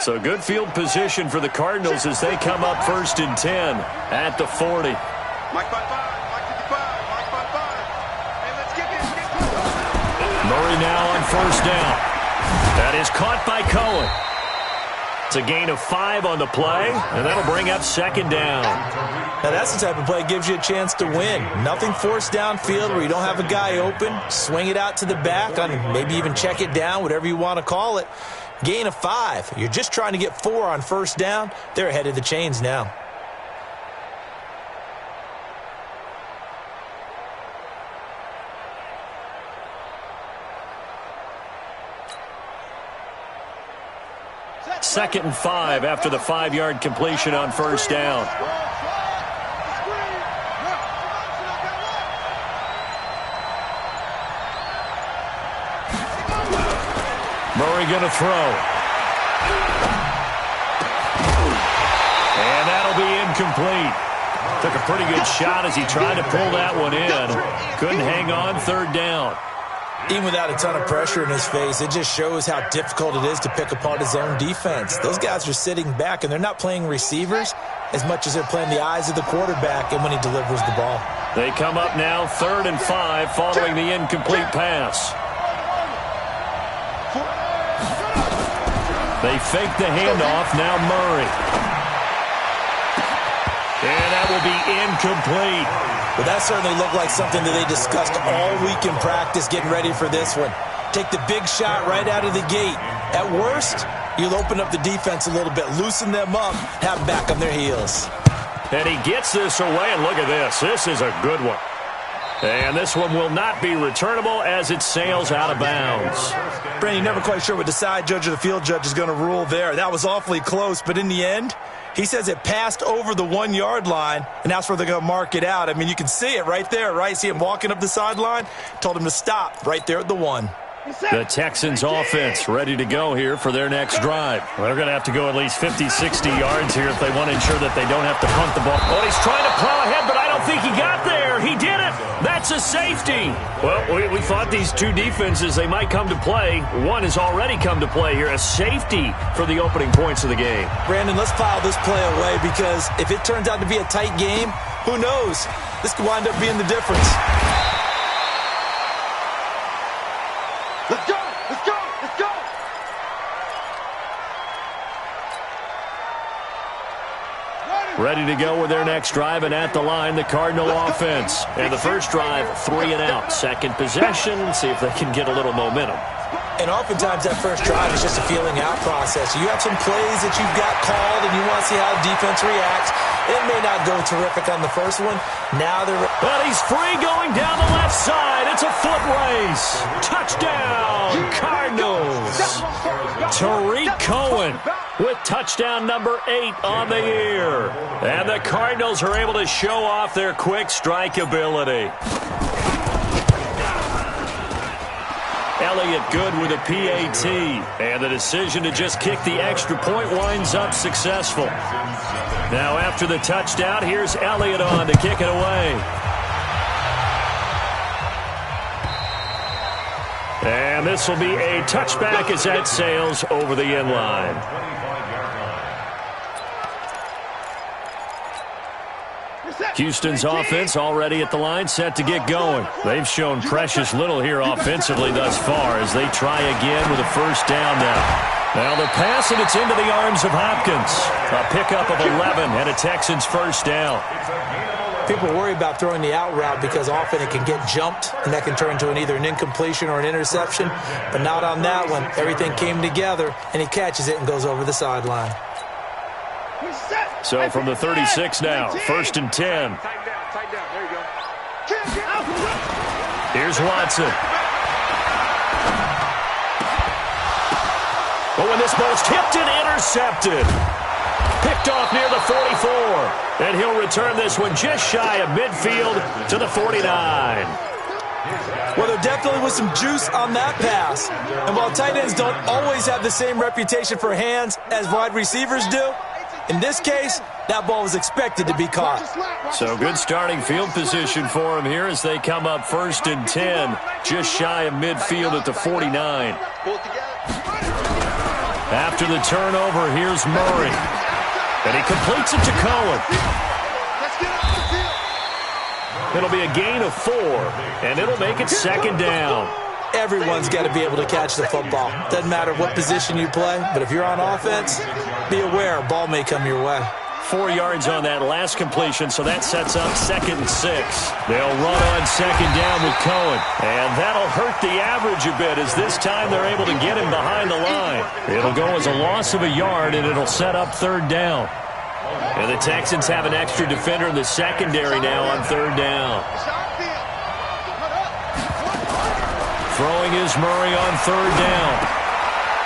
So good field position for the Cardinals as they come up 1st and 10 at the 40. Murray now on 1st down. That is caught by Cohen. It's a gain of 5 on the play, and that'll bring up 2nd down. Now that's the type of play that gives you a chance to win. Nothing forced downfield where you don't have a guy open. Swing it out to the back, on maybe even check it down, whatever you want to call it. Gain of 5. You're just trying to get 4 on 1st down. They're ahead of the chains now. Second and 5 after the 5-yard completion on 1st down. Murray going to throw. And that'll be incomplete. Took a pretty good shot as he tried to pull that one in. Couldn't hang on 3rd down. Even without a ton of pressure in his face, it just shows how difficult it is to pick apart his own defense. Those guys are sitting back, and they're not playing receivers as much as they're playing the eyes of the quarterback and when he delivers the ball. They come up now 3rd and 5 following the incomplete pass. They fake the handoff, now Murray. And that will be incomplete. Well, that certainly looked like something that they discussed all week in practice getting ready for this one. Take the big shot right out of the gate. At worst, you'll open up the defense a little bit, loosen them up, have them back on their heels. And he gets this away, and look at this. This is a good one. And this one will not be returnable as it sails out of bounds. Brandon, you're never quite sure what the side judge or the field judge is going to rule there. That was awfully close, but in the end, he says it passed over the 1-yard line, and that's where they're going to mark it out. I mean, you can see it right there, right? See him walking up the sideline? Told him to stop right there at the 1. The Texans offense ready to go here for their next drive. Well, they're going to have to go at least 50, 60 yards here if they want to ensure that they don't have to punt the ball. Oh, he's trying to plow ahead, but I don't think he got there. He did it. That's a safety. Well, we thought these two defenses, they might come to play. One has already come to play here, a safety for the opening points of the game. Brandon, let's file this play away because if it turns out to be a tight game, who knows? This could wind up being the difference. Let's go! Let's go! Let's go! Ready to go with their next drive, and at the line, the Cardinal offense. And the first drive, 3 and out. Second possession, see if they can get a little momentum. And oftentimes that first drive is just a feeling out process. You have some plays that you've got called, and you want to see how the defense reacts. It may not go terrific on the first one. Now they're... But he's free going down the left side. It's a foot race. Touchdown, Cardinals. Tariq Cohen with touchdown number 8 on the year. And the Cardinals are able to show off their quick strike ability. Elliott good with a PAT. And the decision to just kick the extra point winds up successful. Now after the touchdown, here's Elliott on to kick it away. And this will be a touchback as that sails over the end line. Houston's offense already at the line, set to get going. They've shown precious little here offensively thus far as they try again with a first down now. Now the pass, and it's into the arms of Hopkins. A pickup of 11 and a Texans first down. People worry about throwing the out route because often it can get jumped, and that can turn into either an incompletion or an interception. But not on that one. Everything came together, and he catches it and goes over the sideline. So from the 36 now, 1st and 10. Tighten down. There you go. Here's Watson. But when this ball's tipped and intercepted. Picked off near the 44. And he'll return this one just shy of midfield to the 49. Well, there definitely was some juice on that pass. And while tight ends don't always have the same reputation for hands as wide receivers do, in this case, that ball was expected to be caught. So good starting field position for him here as they come up 1st and 10, just shy of midfield at the 49. After the turnover, here's Murray. And he completes it to Cohen. It'll be a gain of 4, and it'll make it 2nd down. Everyone's got to be able to catch the football. Doesn't matter what position you play, but if you're on offense, be aware a ball may come your way. 4 yards on that last completion, so that sets up 2nd and 6. They'll run on 2nd down with Cohen, and that'll hurt the average a bit as this time they're able to get him behind the line. It'll go as a loss of a yard, and it'll set up 3rd down. And the Texans have an extra defender in the secondary now on 3rd down. Throwing is Murray on 3rd down.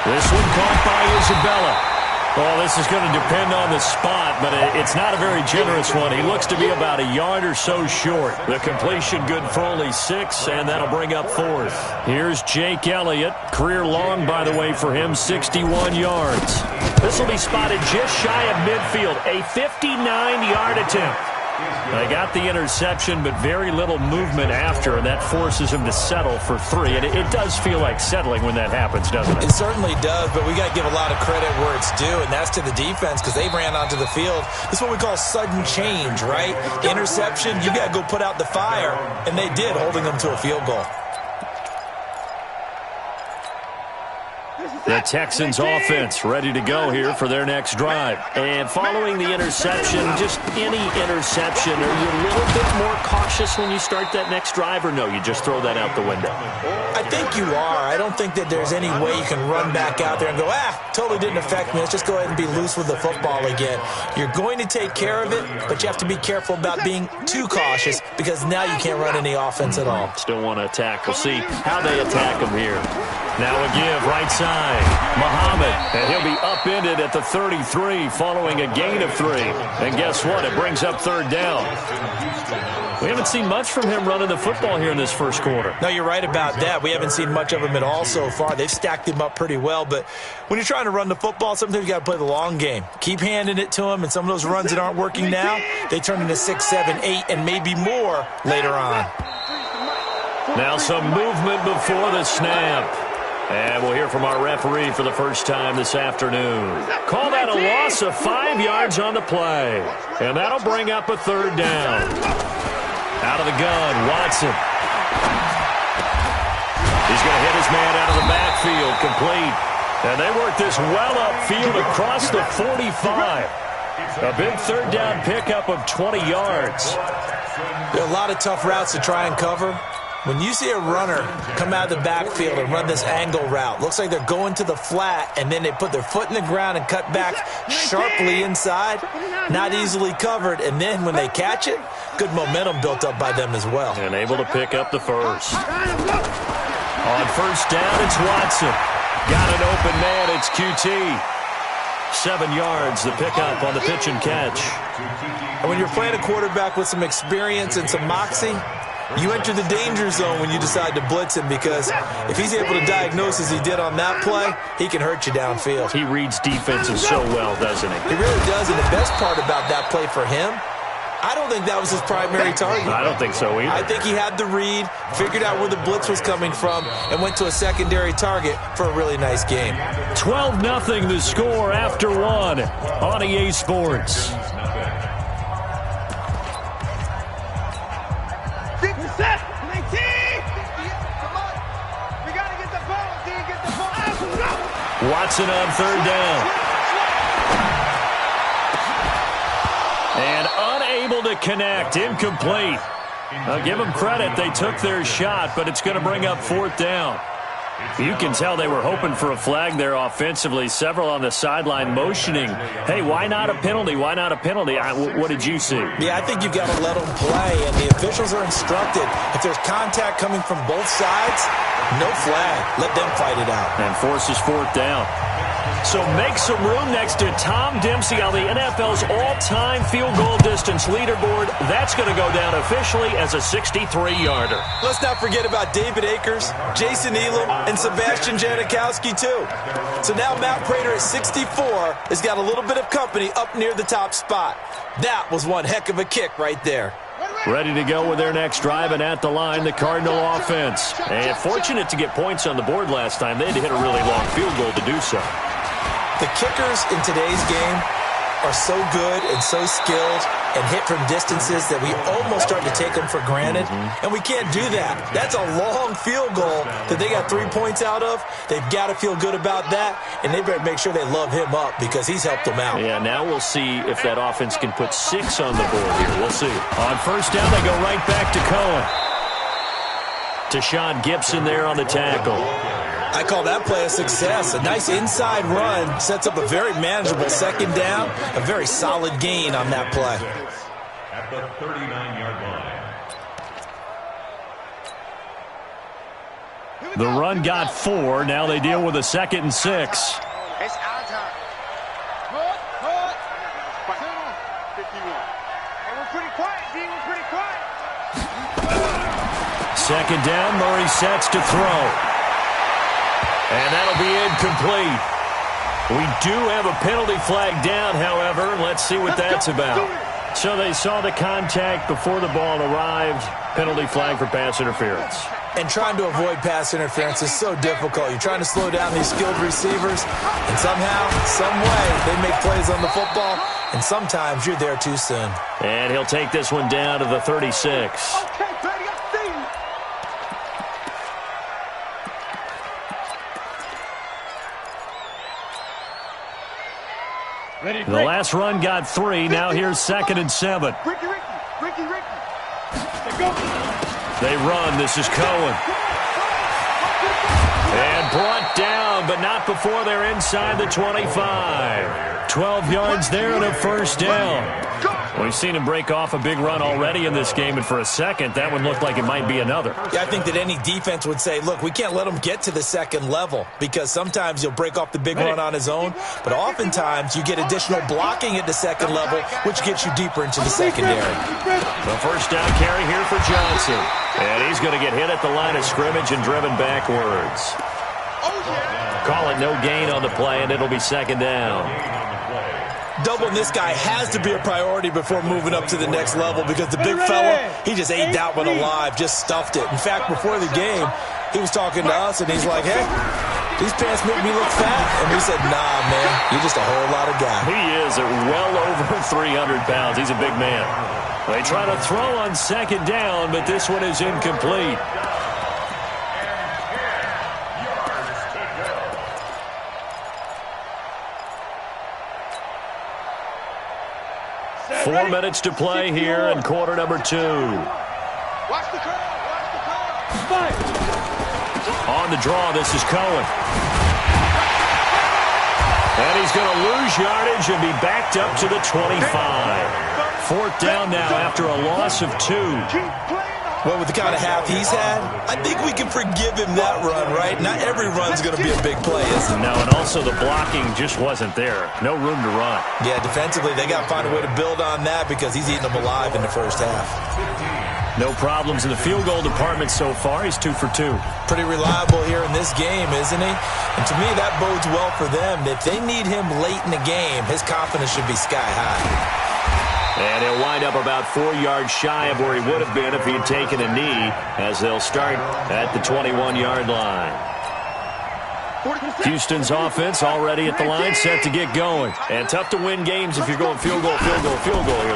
This one caught by Isabella. Well, this is going to depend on the spot, but it's not a very generous one. He looks to be about a yard or so short. The completion good for only 6, and that'll bring up 4th. Here's Jake Elliott. Career long, by the way, for him, 61 yards. This will be spotted just shy of midfield, a 59-yard attempt. They got the interception, but very little movement after, and that forces him to settle for 3. And it does feel like settling when that happens, doesn't it? It certainly does, but we got to give a lot of credit where it's due, and that's to the defense because they ran onto the field. This is what we call sudden change, right? Interception, you got to go put out the fire, and they did, holding them to a field goal. The Texans offense ready to go here for their next drive. And following the interception, just any interception, are you a little bit more cautious when you start that next drive, or no, you just throw that out the window? I think you are. I don't think that there's any way you can run back out there and go, totally didn't affect me. Let's just go ahead and be loose with the football again. You're going to take care of it, but you have to be careful about being too cautious because now you can't run any offense at all. Still want to attack. We'll see how they attack him here. Now a give, right side. Muhammad, and he'll be upended at the 33 following a gain of 3. And guess what? It brings up 3rd down. We haven't seen much from him running the football here in this first quarter. No, you're right about that. We haven't seen much of him at all so far. They've stacked him up pretty well, but when you're trying to run the football, sometimes you got to play the long game. Keep handing it to him, and some of those runs that aren't working now, they turn into 6, 7, 8, and maybe more later on. Now some movement before the snap. And we'll hear from our referee for the first time this afternoon. Call that a loss of 5 yards on the play. And that'll bring up a 3rd down. Out of the gun, Watson. He's going to hit his man out of the backfield, complete. And they work this well upfield across the 45. A big 3rd down pickup of 20 yards. There are a lot of tough routes to try and cover. When you see a runner come out of the backfield and run this angle route, looks like they're going to the flat, and then they put their foot in the ground and cut back sharply inside, not easily covered, and then when they catch it, good momentum built up by them as well. And able to pick up the first. On 1st down, it's Watson. Got an open man, it's QT. 7 yards, the pickup on the pitch and catch. And when you're playing a quarterback with some experience and some moxie, you enter the danger zone when you decide to blitz him because if he's able to diagnose as he did on that play, he can hurt you downfield. He reads defenses so well, doesn't he? He really does, and the best part about that play for him, I don't think that was his primary target. I don't think so either. I think he had the read, figured out where the blitz was coming from, and went to a secondary target for a really nice game. 12-0 the score after 1 on EA Sports. Watson on 3rd down. And unable to connect. Incomplete. I'll give them credit. They took their shot, but it's going to bring up 4th down. You can tell they were hoping for a flag there offensively. Several on the sideline motioning, hey, why not a penalty? Why not a penalty? What did you see? Yeah, I think you've got to let them play, and the officials are instructed. If there's contact coming from both sides, no flag. Let them fight it out. And forces 4th down. So make some room next to Tom Dempsey on the NFL's all-time field goal distance leaderboard. That's going to go down officially as a 63-yarder. Let's not forget about David Akers, Jason Elam, and Sebastian Janikowski, too. So now Matt Prater at 64 has got a little bit of company up near the top spot. That was one heck of a kick right there. Ready to go with their next drive, and at the line, the Cardinal offense. And fortunate to get points on the board last time. They had to hit a really long field goal to do so. The kickers in today's game are so good and so skilled and hit from distances that we almost start to take them for granted, and we can't do that. That's a long field goal that they got 3 points out of. They've got to feel good about that, and they better make sure they love him up because he's helped them out. Yeah, now we'll see if that offense can put 6 on the board here. We'll see. On first down, they go right back to Cohen. Tashawn Gibson there on the tackle. I call that play a success. A nice inside run sets up a very manageable second down, a very solid gain on that play. At the 39-yard line. The run got 4. Now they deal with a 2nd and 6. It's our time. Good. 51. And we're pretty quiet, D. We're pretty quiet. 2nd down, Murray sets to throw. And that'll be incomplete. We do have a penalty flag down, however. Let's see what that's about. So they saw the contact before the ball arrived. Penalty flag for pass interference. And trying to avoid pass interference is so difficult. You're trying to slow down these skilled receivers, and somehow, some way, they make plays on the football, and sometimes you're there too soon. And he'll take this one down to the 36. The last run got 3. Now here's 2nd and 7. Ricky. They run. This is Cohen. And brought down, but not before they're inside the 25. 12 yards there and a first down. We've seen him break off a big run already in this game, and for a second, that one looked like it might be another. Yeah, I think that any defense would say, look, we can't let him get to the second level because sometimes he'll break off the big run on his own, but oftentimes you get additional blocking at the second level, which gets you deeper into the secondary. The first down carry here for Johnson. And he's going to get hit at the line of scrimmage and driven backwards. Call it no gain on the play, and it'll be 2nd down. Doubling this guy has to be a priority before moving up to the next level because the big fella, he just ate that one alive, just stuffed it. In fact, before the game, he was talking to us, and he's like, hey, these pants make me look fat. And we said, nah, man, you're just a whole lot of guy. He is at well over 300 pounds. He's a big man. They try to throw on 2nd down, but this one is incomplete. Four minutes to play here in quarter number 2. Watch the curve. On the draw, this is Cohen. And he's going to lose yardage and be backed up to the 25. 4th down now after a loss of 2. Well, with the kind of half he's had, I think we can forgive him that run, right? Not every run's going to be a big play, is it? No, and also the blocking just wasn't there. No room to run. Yeah, defensively, they got to find a way to build on that because he's eating them alive in the first half. No problems in the field goal department so far. He's 2 for 2. Pretty reliable here in this game, isn't he? And to me, that bodes well for them. If they need him late in the game, his confidence should be sky high. And he'll wind up about 4 yards shy of where he would have been if he had taken a knee, as they'll start at the 21-yard line. Houston's offense already at the line, set to get going. And tough to win games if you're going field goal here.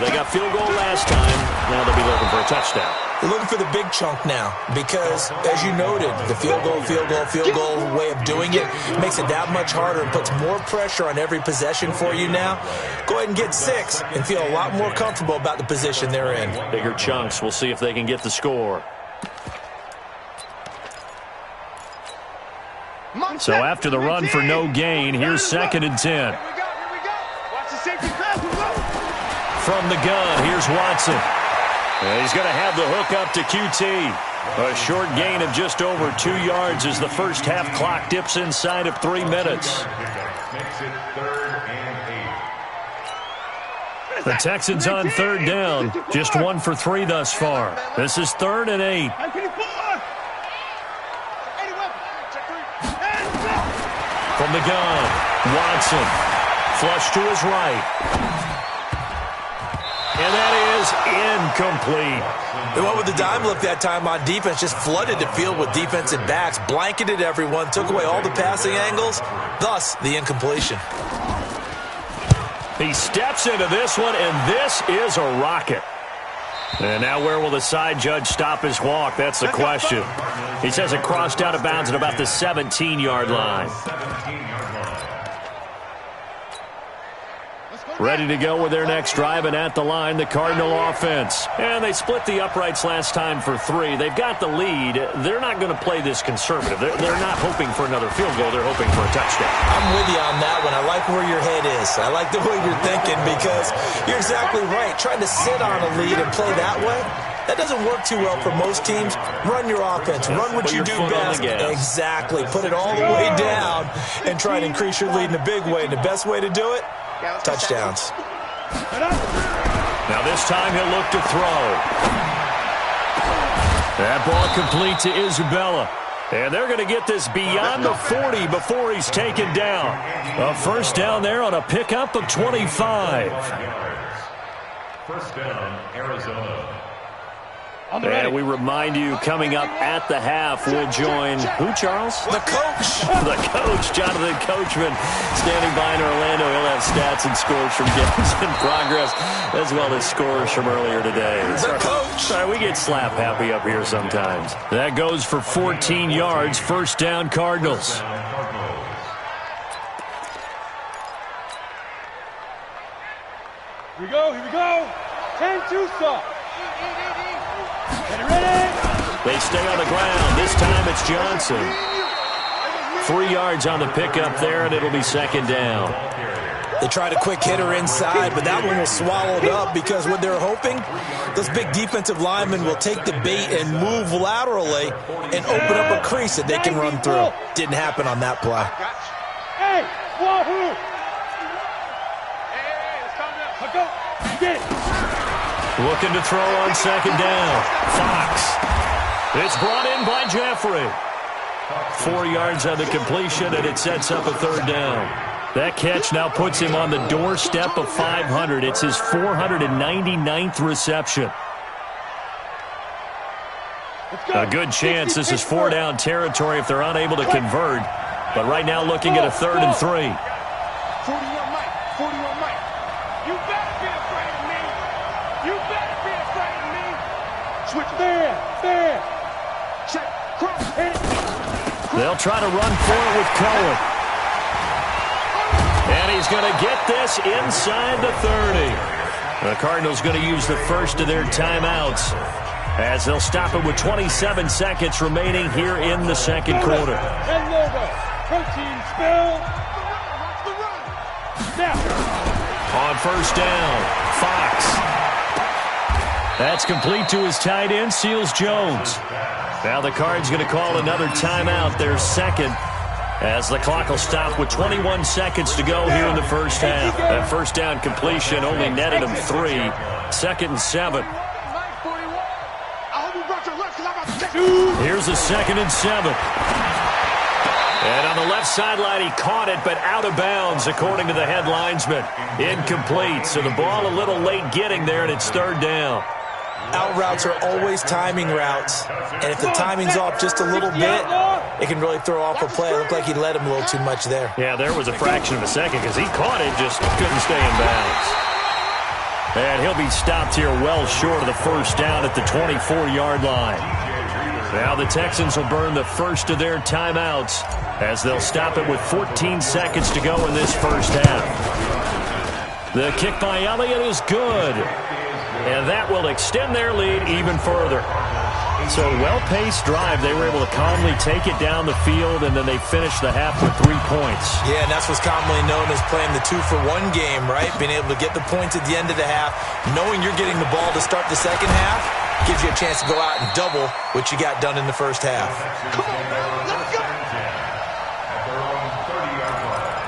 They got field goal last time. Now they'll be looking for a touchdown. They're looking for the big chunk now because, as you noted, the field goal way of doing it makes it that much harder and puts more pressure on every possession for you now. Go ahead and get 6 and feel a lot more comfortable about the position they're in. Bigger chunks. We'll see if they can get the score. So after the run for no gain, here's 2nd and 10. Here we go. Watch the safety pass. From the gun, here's Watson. And he's going to have the hook up to QT. A short gain of just over 2 yards as the first half clock dips inside of 3 minutes. Makes it 3rd and 8. The Texans on 3rd down. Just 1 for 3 thus far. This is 3rd and 8. From the gun, Watson. Flush to his right. And that is incomplete. They went with the dime look that time on defense, just flooded the field with defensive backs, blanketed everyone, took away all the passing angles, thus the incompletion. He steps into this one, and this is a rocket. And now where will the side judge stop his walk? That's the question. He says it crossed out of bounds at about the 17-yard line. Ready to go with their next drive, and at the line, the Cardinal offense. And they split the uprights last time for 3. They've got the lead. They're not going to play this conservative. They're not hoping for another field goal. They're hoping for a touchdown. I'm with you on that one. I like where your head is. I like the way you're thinking because you're exactly right. Trying to sit on a lead and play that way, that doesn't work too well for most teams. Run your offense. Run what you do best. Exactly. Put it all the way down and try and increase your lead in a big way. And the best way to do it, touchdowns. Now this time he'll look to throw. That ball complete to Isabella. And they're going to get this beyond the 40 before he's taken down. A first down there on a pickup of 25. First down, Arizona. And we remind you, coming up at the half, we'll join who, Charles? The coach. The coach, Jonathan Coachman, standing by in Orlando. He'll have stats and scores from games in progress, as well as scores from earlier today. The coach. Sorry, we get slap happy up here sometimes. That goes for 14 yards. First down, Cardinals. Here we go, here we go. 10-2 stop. They stay on the ground. This time it's Johnson. 3 yards on the pickup there, and it'll be second down. They tried a quick hitter inside, but that one was swallowed up because what they're hoping, those big defensive linemen will take the bait and move laterally and open up a crease that they can run through. Didn't happen on that play. Hey, wahoo! Hey, let's calm down. Go. Get it. Looking to throw on second down. Fox. It's brought in by Jeffrey. 4 yards on the completion, and it sets up a third down. That catch now puts him on the doorstep of 500. It's his 499th reception. A good chance this is 4-down territory if they're unable to convert. But right now looking at a 3rd and 3. 41 Mike. 41 Mike. You better be afraid of me. You better be afraid of me. Switch there. Check. Cross. Hit. They'll try to run for it with Cohen. And he's going to get this inside the 30. The Cardinals going to use the first of their timeouts as they'll stop it with 27 seconds remaining here in the second quarter. And logo. Protein spill. Now. On first down, Fox. That's complete to his tight end, Seals Jones. Now the Cards going to call another timeout, their second, as the clock will stop with 21 seconds to go here in the first half. That first down completion only netted him 3. 2nd and 7. Here's a 2nd and 7. And on the left sideline, he caught it, but out of bounds, according to the head linesman. Incomplete, so the ball a little late getting there, and it's 3rd down. Out routes are always timing routes, and if the timing's off just a little bit, it can really throw off a play. It looked like he let him a little too much there. Yeah, there was a fraction of a second because he caught it, just couldn't stay in bounds. And he'll be stopped here well short of the first down at the 24-yard line. Now the Texans will burn the first of their timeouts as they'll stop it with 14 seconds to go in this first half. The kick by Elliott is good. And that will extend their lead even further. So well-paced drive. They were able to calmly take it down the field, and then they finished the half with 3 points. Yeah, and that's what's commonly known as playing the 2-for-1 game, right? Being able to get the points at the end of the half, knowing you're getting the ball to start the second half, gives you a chance to go out and double what you got done in the first half. Come on, man. Let's go. At their own 30-yard line.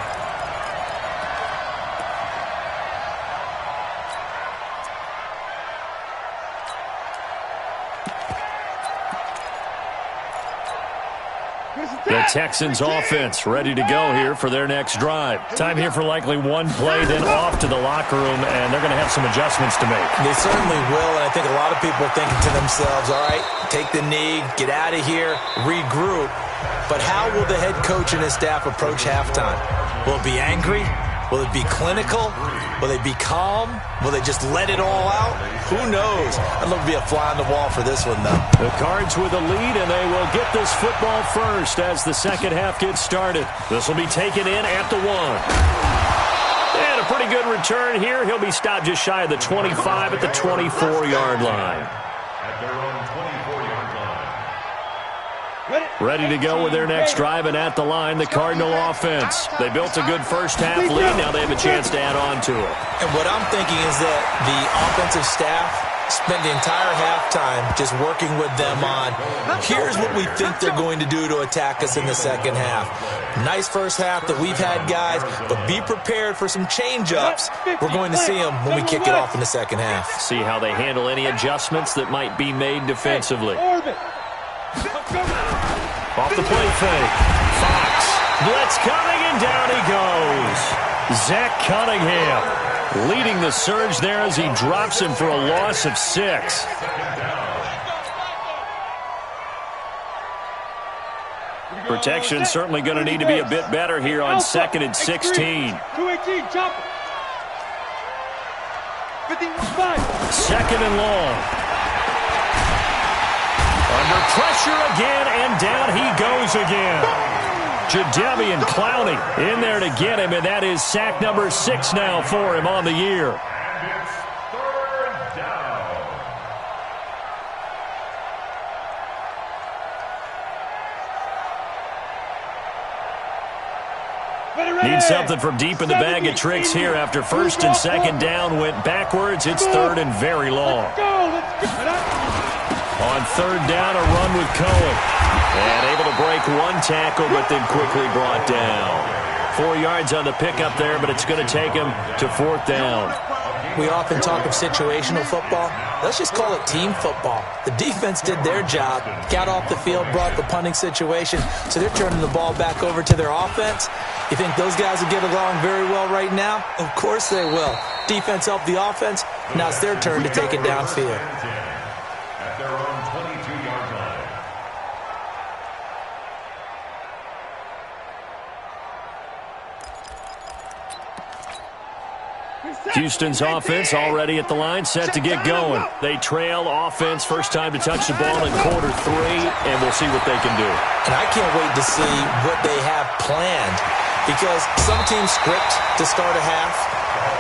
The Texans offense ready to go here for their next drive. Time here for likely one play, then off to the locker room, and they're going to have some adjustments to make. They certainly will, and I think a lot of people are thinking to themselves, all right, take the knee, get out of here, regroup. But how will the head coach and his staff approach halftime? Will it be angry? Will it be clinical? Will they be calm? Will they just let it all out? Who knows? I'd love to be a fly on the wall for this one, though. The Cards with a lead, and they will get this football first as the second half gets started. This will be taken in at the 1. And a pretty good return here. He'll be stopped just shy of the 25 at the 24-yard line. At their own 24-yard line. Ready to go with their next drive, and at the line, the Cardinal offense. They built a good first-half lead. Now they have a chance to add on to it. And what I'm thinking is that the offensive staff spent the entire halftime just working with them on, here's what we think they're going to do to attack us in the second half. Nice first half that we've had, guys, but be prepared for some change-ups. We're going to see them when we kick it off in the second half. See how they handle any adjustments that might be made defensively. Off the play fake. Fox. Blitz coming, and down he goes. Zach Cunningham leading the surge there as he drops him for a loss of 6. Protection certainly going to need to be a bit better here on 2nd and 16. 218, jump. 2nd and long. Under pressure again, and down he goes again. Jadeveon Clowney in there to get him, and that is sack number 6 now for him on the year. And it's 3rd down. Need something from deep in the bag of tricks here after 1st and 2nd down went backwards. It's 3rd and very long. On 3rd down, a run with Cohen. And able to break one tackle, but then quickly brought down. 4 yards on the pickup there, but it's going to take him to 4th down. We often talk of situational football. Let's just call it team football. The defense did their job, got off the field, brought the punting situation, so they're turning the ball back over to their offense. You think those guys will get along very well right now? Of course they will. Defense helped the offense. Now it's their turn to take it downfield. At their own 22-yard line. Houston's offense already at the line, set to get going. They trail offense, first time to touch the ball in quarter 3, and we'll see what they can do. And I can't wait to see what they have planned, because some teams script to start a half.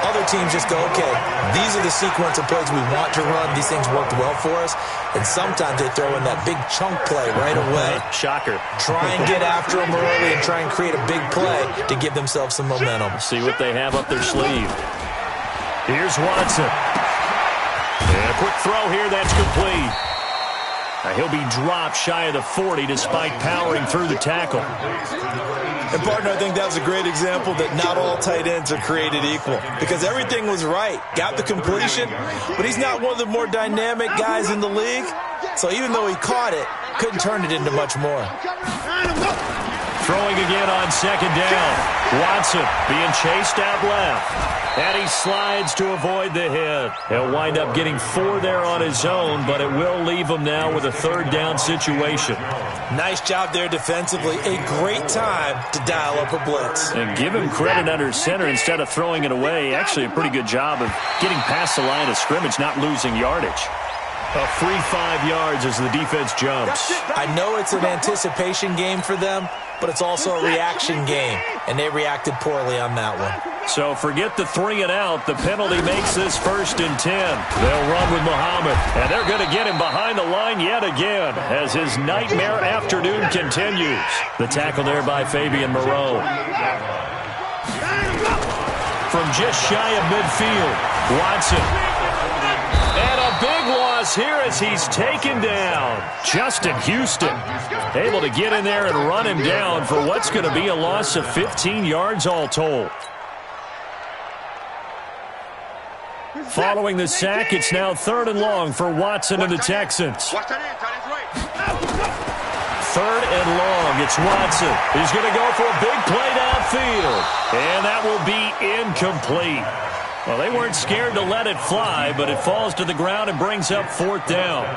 Other teams just go, okay, these are the sequence of plays we want to run. These things worked well for us. And sometimes they throw in that big chunk play right away. Shocker. Try and get after them early and try and create a big play to give themselves some momentum. See what they have up their sleeve. Here's Watson. And a quick throw here, that's complete. Now he'll be dropped shy of the 40 despite powering through the tackle. And, partner, I think that was a great example that not all tight ends are created equal, because everything was right. Got the completion, but he's not one of the more dynamic guys in the league. So even though he caught it, couldn't turn it into much more. Throwing again on 2nd down. Watson being chased out left. And he slides to avoid the hit. He'll wind up getting 4 there on his own, but it will leave him now with a 3rd down situation. Nice job there defensively. A great time to dial up a blitz. And give him credit under center instead of throwing it away. Actually, a pretty good job of getting past the line of scrimmage, not losing yardage. A free 5 yards as the defense jumps. I know it's an anticipation game for them, but it's also a reaction game, and they reacted poorly on that one. So forget the 3 and out. The penalty makes this 1st and 10. They'll run with Muhammad, and they're going to get him behind the line yet again as his nightmare afternoon continues. The tackle there by Fabian Moreau. From just shy of midfield, Watson. And a big loss here as he's taken down. Justin Houston able to get in there and run him down for what's going to be a loss of 15 yards all told. Following the sack, it's now 3rd and long for Watson and the Texans. 3rd and long. It's Watson. He's going to go for a big play downfield. And that will be incomplete. Well, they weren't scared to let it fly, but it falls to the ground and brings up 4th down.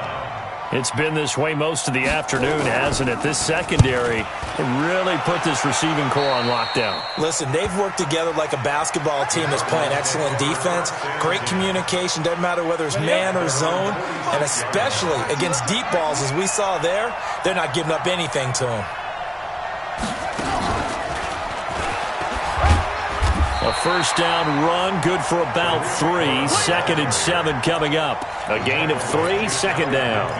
It's been this way most of the afternoon, hasn't it? This secondary really put this receiving core on lockdown. Listen, they've worked together like a basketball team that's playing excellent defense. Great communication, doesn't matter whether it's man or zone. And especially against deep balls, as we saw there, they're not giving up anything to them. A 1st down run, good for about 3. 2nd and 7 coming up. A gain of 3, 2nd down.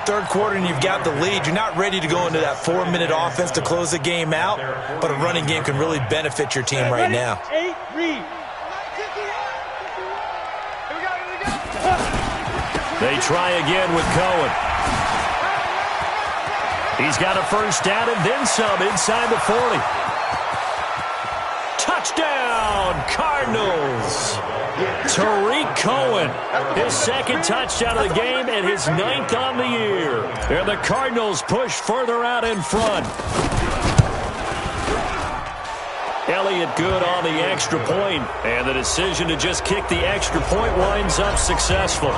3rd quarter and you've got the lead. You're not ready to go into that 4-minute offense to close the game out, but a running game can really benefit your team right now. 8, read. They try again with Cohen. He's got a 1st down and then some inside the 40. Touchdown, Cardinals. Tariq Cohen, his 2nd touchdown of the game and his 9th on the year. And the Cardinals push further out in front. Elliott good on the extra point, and the decision to just kick the extra point winds up successful.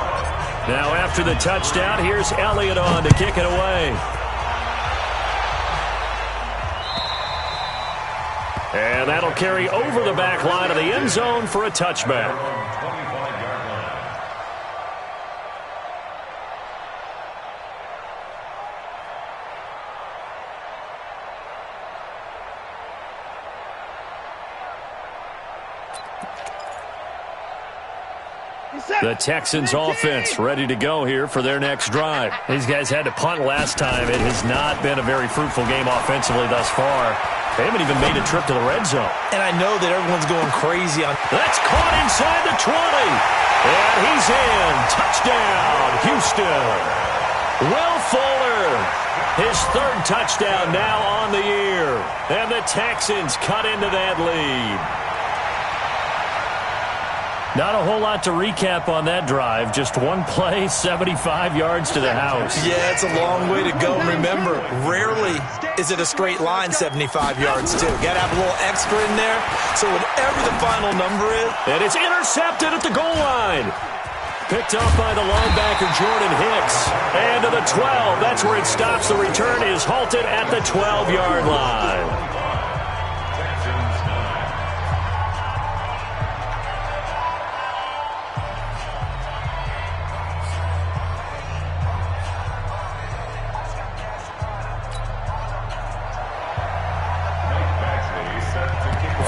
Now after the touchdown, here's Elliott on to kick it away. And that'll carry over the back line of the end zone for a touchback. The Texans offense ready to go here for their next drive. These guys had to punt last time. It has not been a very fruitful game offensively thus far. They haven't even made a trip to the red zone. And I know that everyone's going crazy on... That's caught inside the 20. And he's in. Touchdown, Houston. Will Fuller, his 3rd touchdown now on the year. And the Texans cut into that lead. Not a whole lot to recap on that drive. Just one play, 75 yards to the house. Yeah, it's a long way to go. Remember, rarely is it a straight line 75 yards, too. Got to have a little extra in there. So whatever the final number is. And it's intercepted at the goal line. Picked up by the linebacker, Jordan Hicks. And to the 12. That's where it stops. The return is halted at the 12-yard line.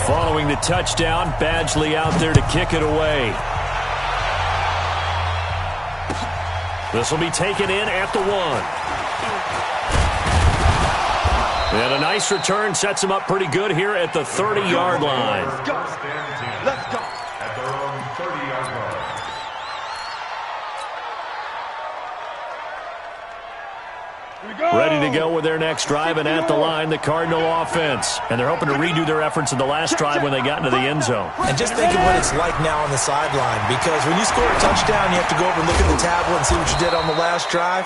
Following the touchdown, Badgley out there to kick it away. This will be taken in at the 1. And a nice return sets him up pretty good here at the 30-yard line. Let's go. Let's go. At their own 30-yard line. Ready to go with their next drive, and at the line, the Cardinal offense. And they're hoping to redo their efforts in the last drive when they got into the end zone. And just think of what it's like now on the sideline, because when you score a touchdown, you have to go over and look at the tablet and see what you did on the last drive.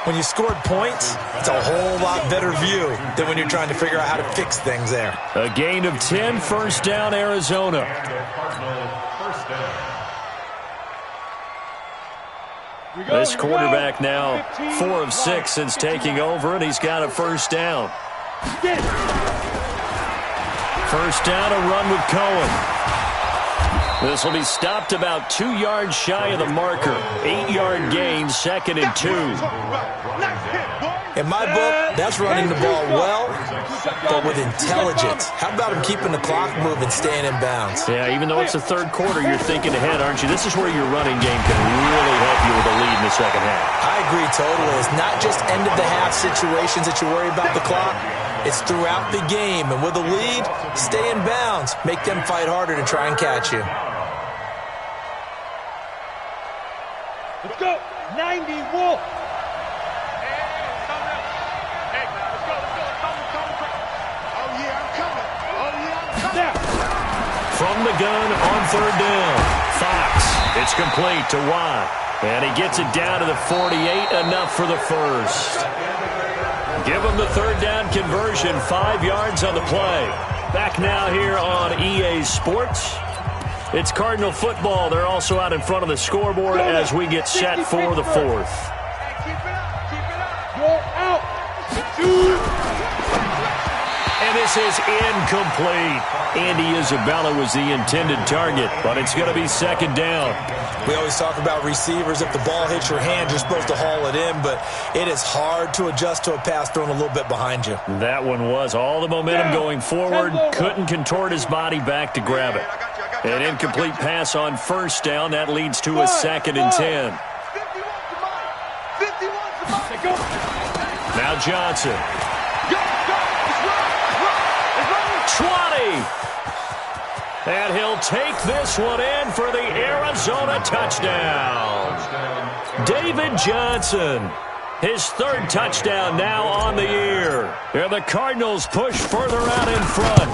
When you scored points, it's a whole lot better view than when you're trying to figure out how to fix things there. A gain of 10, 1st down, Arizona. This quarterback now 4 of 6 since taking over, and he's got a 1st down. 1st down, a run with Cohen. This will be stopped about 2 yards shy of the marker. 8-yard gain, 2nd and 2. In my book, that's running the ball well, but with intelligence. How about him keeping the clock moving, staying in bounds? Yeah, even though it's the 3rd quarter, you're thinking ahead, aren't you? This is where your running game can really help you with a lead in the 2nd half. I agree totally. It's not just end-of-the-half situations that you worry about the clock. It's throughout the game. And with a lead, stay in bounds. Make them fight harder to try and catch you. Let's go. 90 Wolf. From the gun on 3rd down. Fox. It's complete to Watt. And he gets it down to the 48. Enough for the 1st. Give them the third down conversion, 5 yards on the play. Back now here on EA Sports. It's Cardinal football. They're also out in front of the scoreboard as we get set for the fourth. Keep it up. Keep it up. Go out. And this is incomplete. Andy Isabella was the intended target, but it's going to be second down. We always talk about receivers. If the ball hits your hand, you're supposed to haul it in, but it is hard to adjust to a pass thrown a little bit behind you. That one was all the momentum going forward. Couldn't contort his body back to grab it. An incomplete pass on first down. That leads to a 2nd and 10. Now Johnson. 20. And he'll take this one in for the Arizona touchdown. David Johnson, his 3rd touchdown now on the year. And the Cardinals push further out in front.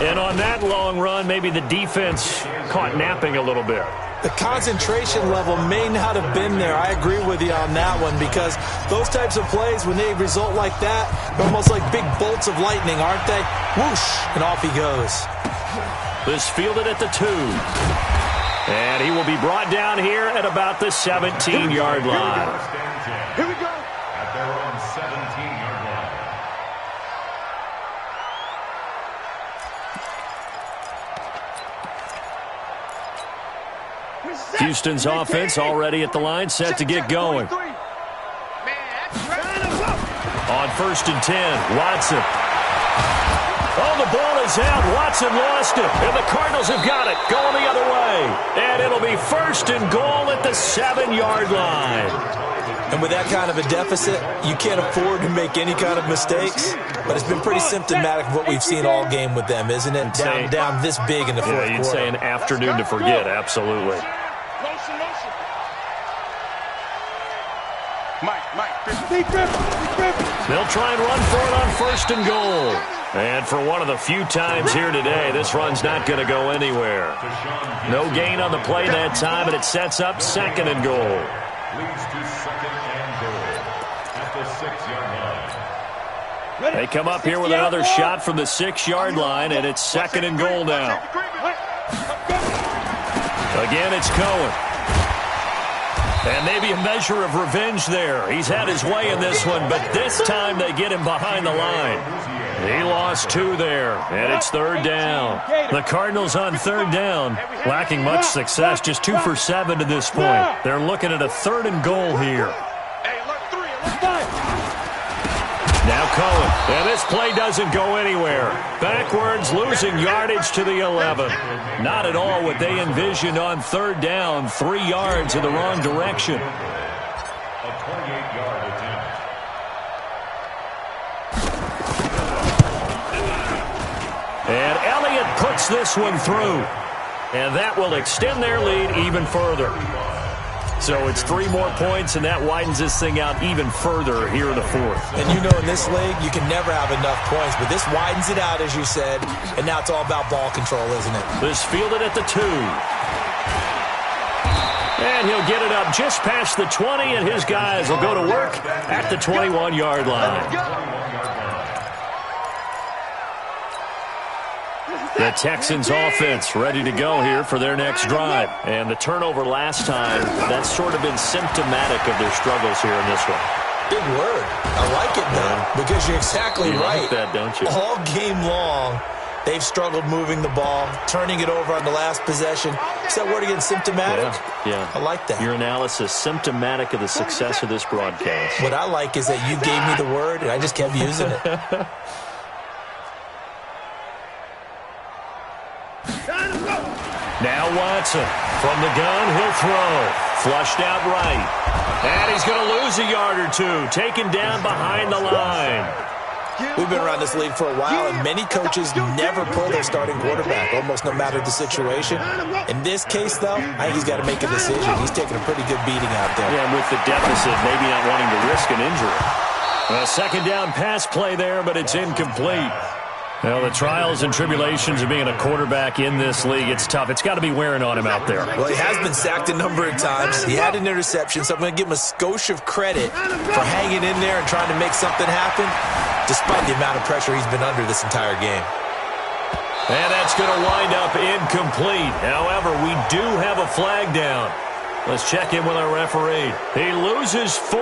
And on that long run, maybe the defense caught napping a little bit. The concentration level may not have been there. I agree with you on that one because those types of plays, when they result like that, they're almost like big bolts of lightning, aren't they? Whoosh, and off he goes. This fielded at the 2. And he will be brought down here at about the 17-yard line. Here we go. At their own 17-yard line. Houston's offense already at the line, set to get going. On 1st and 10, Watson. Oh, the ball is out. Watson lost it. And the Cardinals have got it. Going the other way. And it'll be 1st and goal at the 7-yard line. And with that kind of a deficit, you can't afford to make any kind of mistakes. But it's been pretty symptomatic of what we've seen all game with them, isn't it? Down this big in the fourth quarter. Yeah, you'd say an afternoon to forget. Absolutely. They'll try and run for it on 1st and goal. And for one of the few times here today, this run's not going to go anywhere. No gain on the play that time, and it sets up 2nd and goal. Leads to 2nd and goal at the 6-yard line. They come up here with another shot from the 6-yard line, and it's 2nd and goal now. Again, it's Cohen. And maybe a measure of revenge there. He's had his way in this one, but this time they get him behind the line. He lost 2 there, and it's 3rd down. The Cardinals on 3rd down, lacking much success, just 2 for 7 to this point. They're looking at a 3rd and goal here. Now Cohen, and this play doesn't go anywhere. Backwards, losing yardage to the 11. Not at all what they envisioned on 3rd down, 3 yards in the wrong direction. A 28-yard attempt. And Elliott puts this one through. And that will extend their lead even further. So it's 3 more points, and that widens this thing out even further here in the 4th. And you know in this league, you can never have enough points, but this widens it out, as you said, and now it's all about ball control, isn't it? This fielded at the 2. And he'll get it up just past the 20, and his guys will go to work at the 21-yard line. The Texans offense ready to go here for their next drive. And the turnover last time, that's sort of been symptomatic of their struggles here in this one. Big word. I like it, though, because you're exactly right. Like that, don't you? All game long, they've struggled moving the ball, turning it over on the last possession. Is that word again, symptomatic? Yeah. I like that. Your analysis, symptomatic of the success of this broadcast. What I like is that you gave me the word, and I just kept using it. Now Watson from the gun, he'll throw. Flushed out right. And he's going to lose a yard or 2. Taken down behind the line. We've been around this league for a while, and many coaches never pull their starting quarterback, almost no matter the situation. In this case, though, I think he's got to make a decision. He's taking a pretty good beating out there. Yeah, and with the deficit, maybe not wanting to risk an injury. A 2nd down pass play there, but it's incomplete. Well, the trials and tribulations of being a quarterback in this league, it's tough. It's got to be wearing on him out there. Well, he has been sacked a number of times. He had an interception, so I'm going to give him a skosh of credit for hanging in there and trying to make something happen, despite the amount of pressure he's been under this entire game. And that's going to wind up incomplete. However, we do have a flag down. Let's check in with our referee. He loses 4,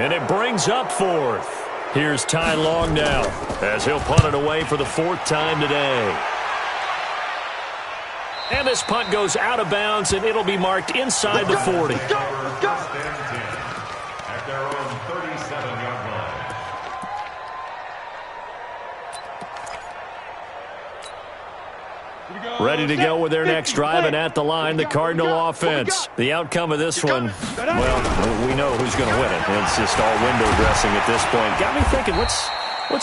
and it brings up 4th. Here's Ty Long now, as he'll punt it away for the 4th time today. And this punt goes out of bounds, and it'll be marked inside the 40. At their own 37-yard line. Ready to go with their next drive, and at the line, the Cardinal offense. The outcome of this one, well, we know who's going to win it. It's just all window dressing at this point. Got me thinking, what's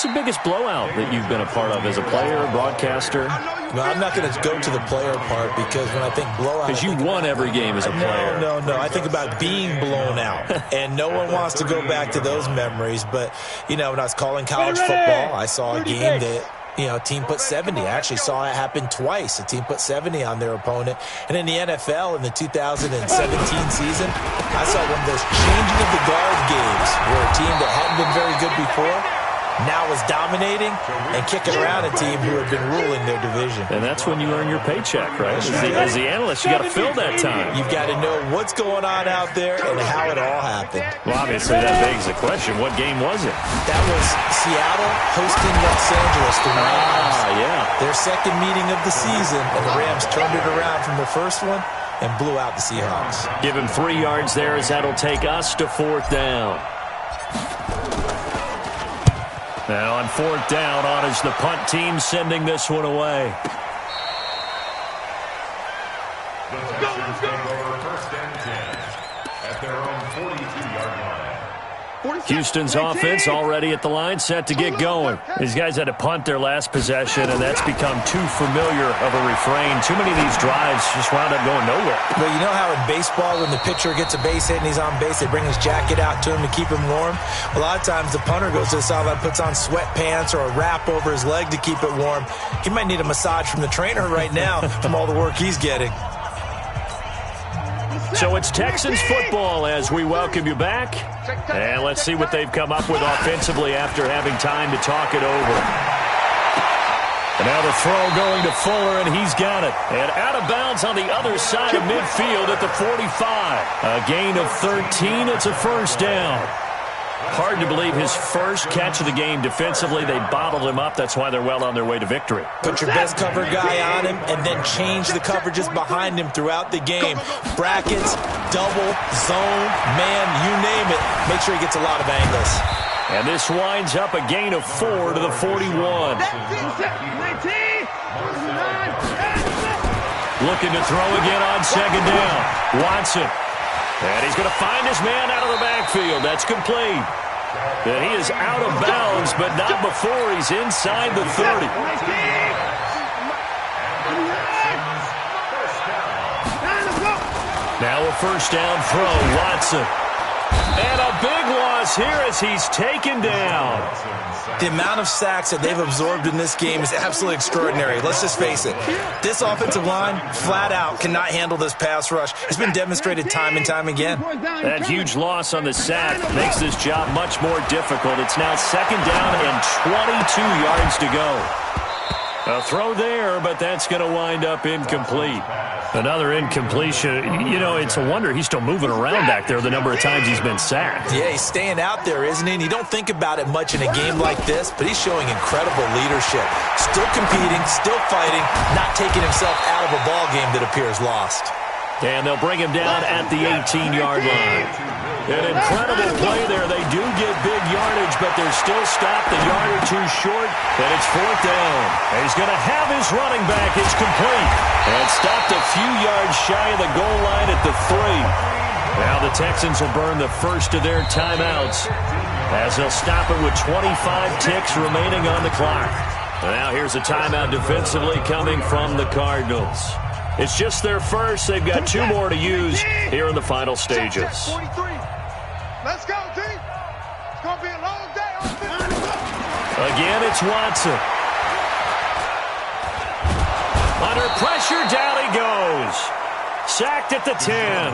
the biggest blowout that you've been a part of as a player, broadcaster? No, I'm not going to go to the player part because when I think blowout... Because you won every game as a player. No. I think about being blown out. And no one wants to go back to those memories. But, you know, when I was calling college football, I saw a game that... a team put 70. I actually saw it happen twice. A team put 70 on their opponent. And in the NFL, in the 2017 season, I saw one of those changing of the guard games where a team that hadn't been very good before now is dominating and kicking around a team who had been ruling their division. And that's when you earn your paycheck, right? As the analyst, you got to fill that time. You've got to know what's going on out there and how it all happened. Well, obviously, that begs the question, what game was it? That was Seattle hosting Los Angeles, the Rams. Yeah. Their second meeting of the season, and the Rams turned it around from their first one and blew out the Seahawks. Give him 3 yards there as that'll take us to 4th down. Now on 4th down, on is the punt team sending this one away. The Texans take over 1st and 10 at their own 42-yard line. Houston's offense already at the line, set to get going. These guys had to punt their last possession, and that's become too familiar of a refrain. Too many of these drives just wound up going nowhere. But you know how in baseball, when the pitcher gets a base hit and he's on base, they bring his jacket out to him to keep him warm? A lot of times the punter goes to the sideline, puts on sweatpants or a wrap over his leg to keep it warm. He might need a massage from the trainer right now from all the work he's getting. So it's Texans football as we welcome you back. And let's see what they've come up with offensively after having time to talk it over. And now the throw going to Fuller, and he's got it. And out of bounds on the other side of midfield at the 45. A gain of 13. It's a 1st down. Hard to believe his first catch of the game defensively. They bottled him up. That's why they're well on their way to victory. Put your best cover guy on him and then change the coverages behind him throughout the game. Brackets, double, zone, man, you name it. Make sure he gets a lot of angles. And this winds up a gain of 4 to the 41. Looking to throw again on 2nd down. Watson. And he's going to find his man out of the backfield. That's complete. And he is out of bounds, but not before he's inside the 30. Now a 1st down throw, Watson. And a big loss here as he's taken down. The amount of sacks that they've absorbed in this game is absolutely extraordinary. Let's just face it. This offensive line, flat out, cannot handle this pass rush. It's been demonstrated time and time again. That huge loss on the sack makes this job much more difficult. It's now 2nd down and 22 yards to go. A throw there, but that's going to wind up incomplete. Another incompletion. You know, it's a wonder he's still moving around back there the number of times he's been sacked. Yeah, he's staying out there, isn't he? And you don't think about it much in a game like this, but he's showing incredible leadership. Still competing, still fighting, not taking himself out of a ball game that appears lost. And they'll bring him down at the 18-yard line. An incredible play there. They do get big yardage, but they're still stopped a yard or two short, and it's 4th down. And he's going to have his running back. It's complete. And stopped a few yards shy of the goal line at the 3. Now the Texans will burn the first of their timeouts as they'll stop it with 25 ticks remaining on the clock. And now here's a timeout defensively coming from the Cardinals. It's just their first. They've got 2 more to use here in the final stages. 43. Let's go, team. It's going to be a long day. Again, it's Watson. under pressure. Down he goes. Sacked at the 10.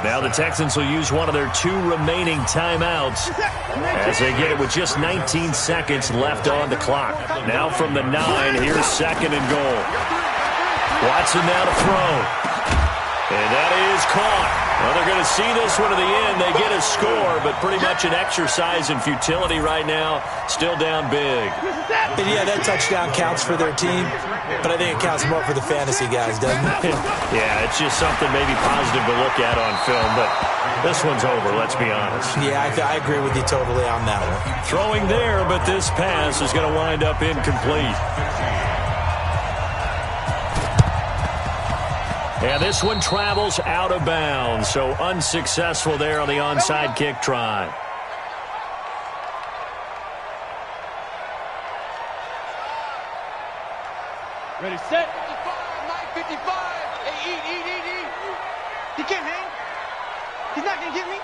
Now the Texans will use one of their 2 remaining timeouts as they get it with just 19 seconds left on the clock. Now from the 9, here's 2nd and goal. Watson now to throw. And that is caught. Well, they're going to see this one to the end. They get a score, but pretty much an exercise in futility right now. Still down big. And yeah, that touchdown counts for their team, but I think it counts more for the fantasy guys, doesn't it? Yeah, it's just something maybe positive to look at on film, but this one's over, let's be honest. Yeah, I agree with you totally on that one. Throwing there, but this pass is going to wind up incomplete. And this one travels out of bounds, so unsuccessful there on the onside kick try. Ready, set. 55, Hey, eat. He can't hang. He's not going to get me.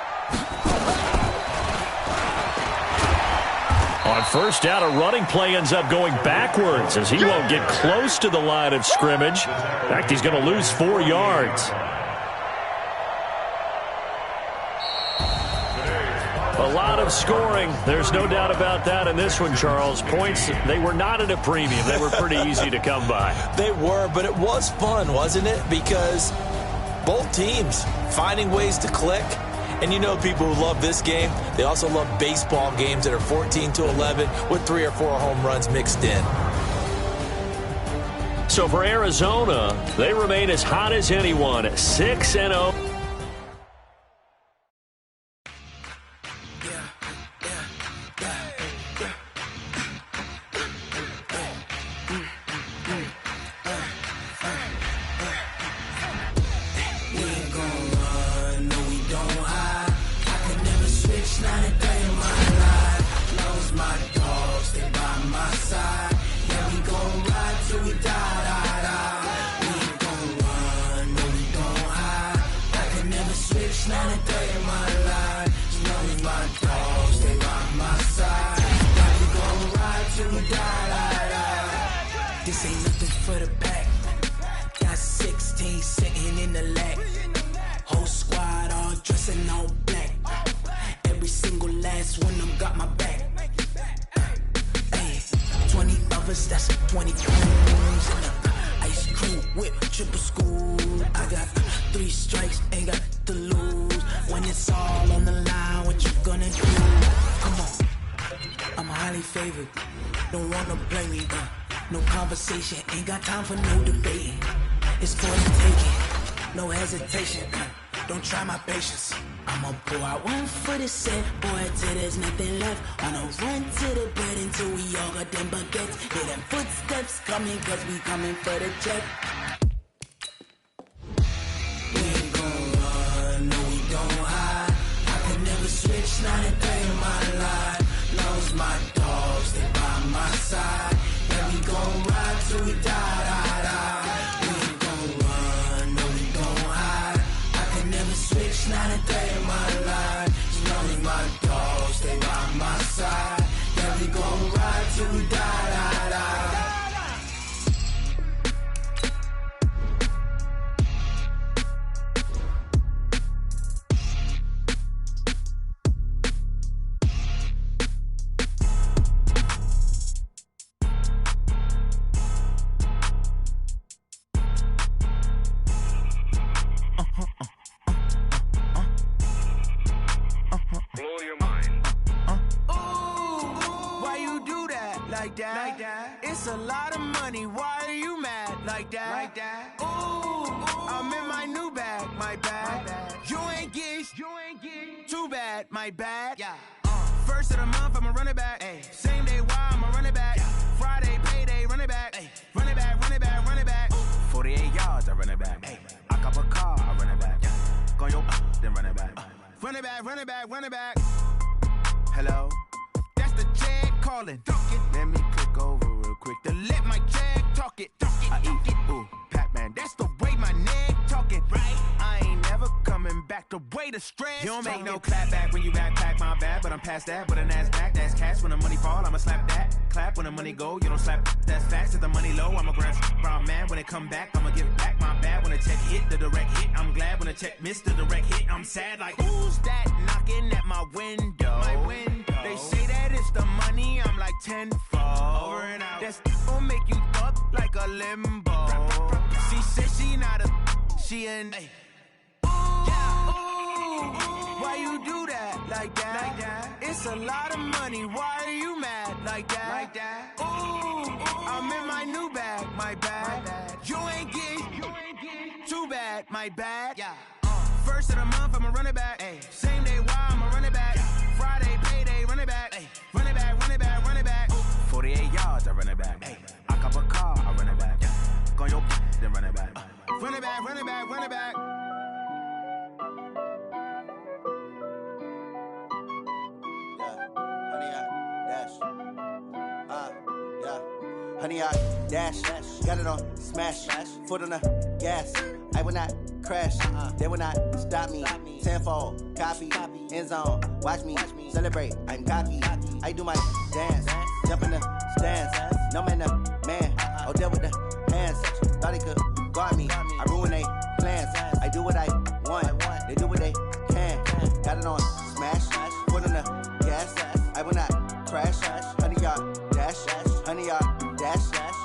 On first down, a running play ends up going backwards as he won't get close to the line of scrimmage. In fact, he's going to lose 4 yards. A lot of scoring. There's no doubt about that in this one, Charles. Points, they were not at a premium. They were pretty easy to come by. They were, but it was fun, wasn't it? Because both teams finding ways to click. And you know people who love this game, they also love baseball games that are 14-11 with 3 or 4 home runs mixed in. So for Arizona, they remain as hot as anyone, 6-0. This ain't nothing for the pack. Got 16 sitting in the lap. Whole squad all dressing all black. Every single last one of them got my back. Hey, 20 of us, that's 20 creams. Ice cream whip, triple school. I got 3 strikes, ain't got to lose. When it's all on the line, what you gonna do? Come on, I'm highly favored. Don't wanna play me, no conversation, ain't got time for no debating. It's for the taking, no hesitation. Don't try my patience. I'ma pull out one foot and set, boy, till there's nothing left. Wanna run to the bed until we all got them baguettes. Hear them footsteps coming, cause we coming for the check. We ain't gon' run, no we don't hide. I can never switch, not a day in my life. Lost my dogs, they by my side. Yeah, we gon' ride till we die. We ain't gon' run, no we don't hide. I can never switch, not a day in my life. As long as my dogs, they by my side. Yeah, we gon' ride till we die. Like that. It's a lot of money. Why are you mad like that? Ooh, I'm in my new bag, my bad. You ain't get too bad, my bad. Yeah. First of the month, I'ma run it back. Ay. Same day, why I'ma run it back. Yeah. Friday, payday, run it back. Ay. Run it back, run it back, run it back. 48 yards, I run it back. Ay. I cop a car, I run it back. Yeah. Go yo, then run it back. Run it back, run it back, run it back. Hello? That's the Jag calling. Let me click over real quick to let my Jag talk it. I eat it, ooh, Pac-Man. That's the way my neck talking. Right? I ain't never coming back off the way to stress. You don't make no clap back when you backpack, my bad, but I'm past that. But a NASDAQ, that's cash. When the money fall, I'ma slap that. Clap when the money go, you don't slap. That's facts. If the money low, I'ma grab brown man. When it come back, I'ma give back my bad. When the check hit, the direct hit, I'm glad. When the check missed the direct hit, I'm sad. Like, who's that knocking at my window? They say that it's the money, I'm like tenfold. Over and out. That's gon' make you up like a limbo. She said she not a, she an. Why you do that like that? It's a lot of money. Why are you mad like that? Ooh, I'm in my new bag, my bad. You ain't getting too bad, my bad. First of the month, I'ma run it back. Same day, why I'ma run it back. Friday, payday, run it back. Run it back, run it back, run it back. 48 yards, I run it back. I cop a car, I run it back. Go your then run it back. Run it back, run it back, run it back. Honey, I dash, got it on smash, foot on the gas. I will not crash, they will not stop me. Tenfold, copy, end zone, watch me celebrate. I'm cocky, I do my dance, jump in the stands. No man, the man, oh, deal with the hands. Thought he could guard me, I ruin they plans. I do what I want, they do what they can. Got it on smash, foot on the gas. I will not crash, honey, y'all dash, honey, y'all dash,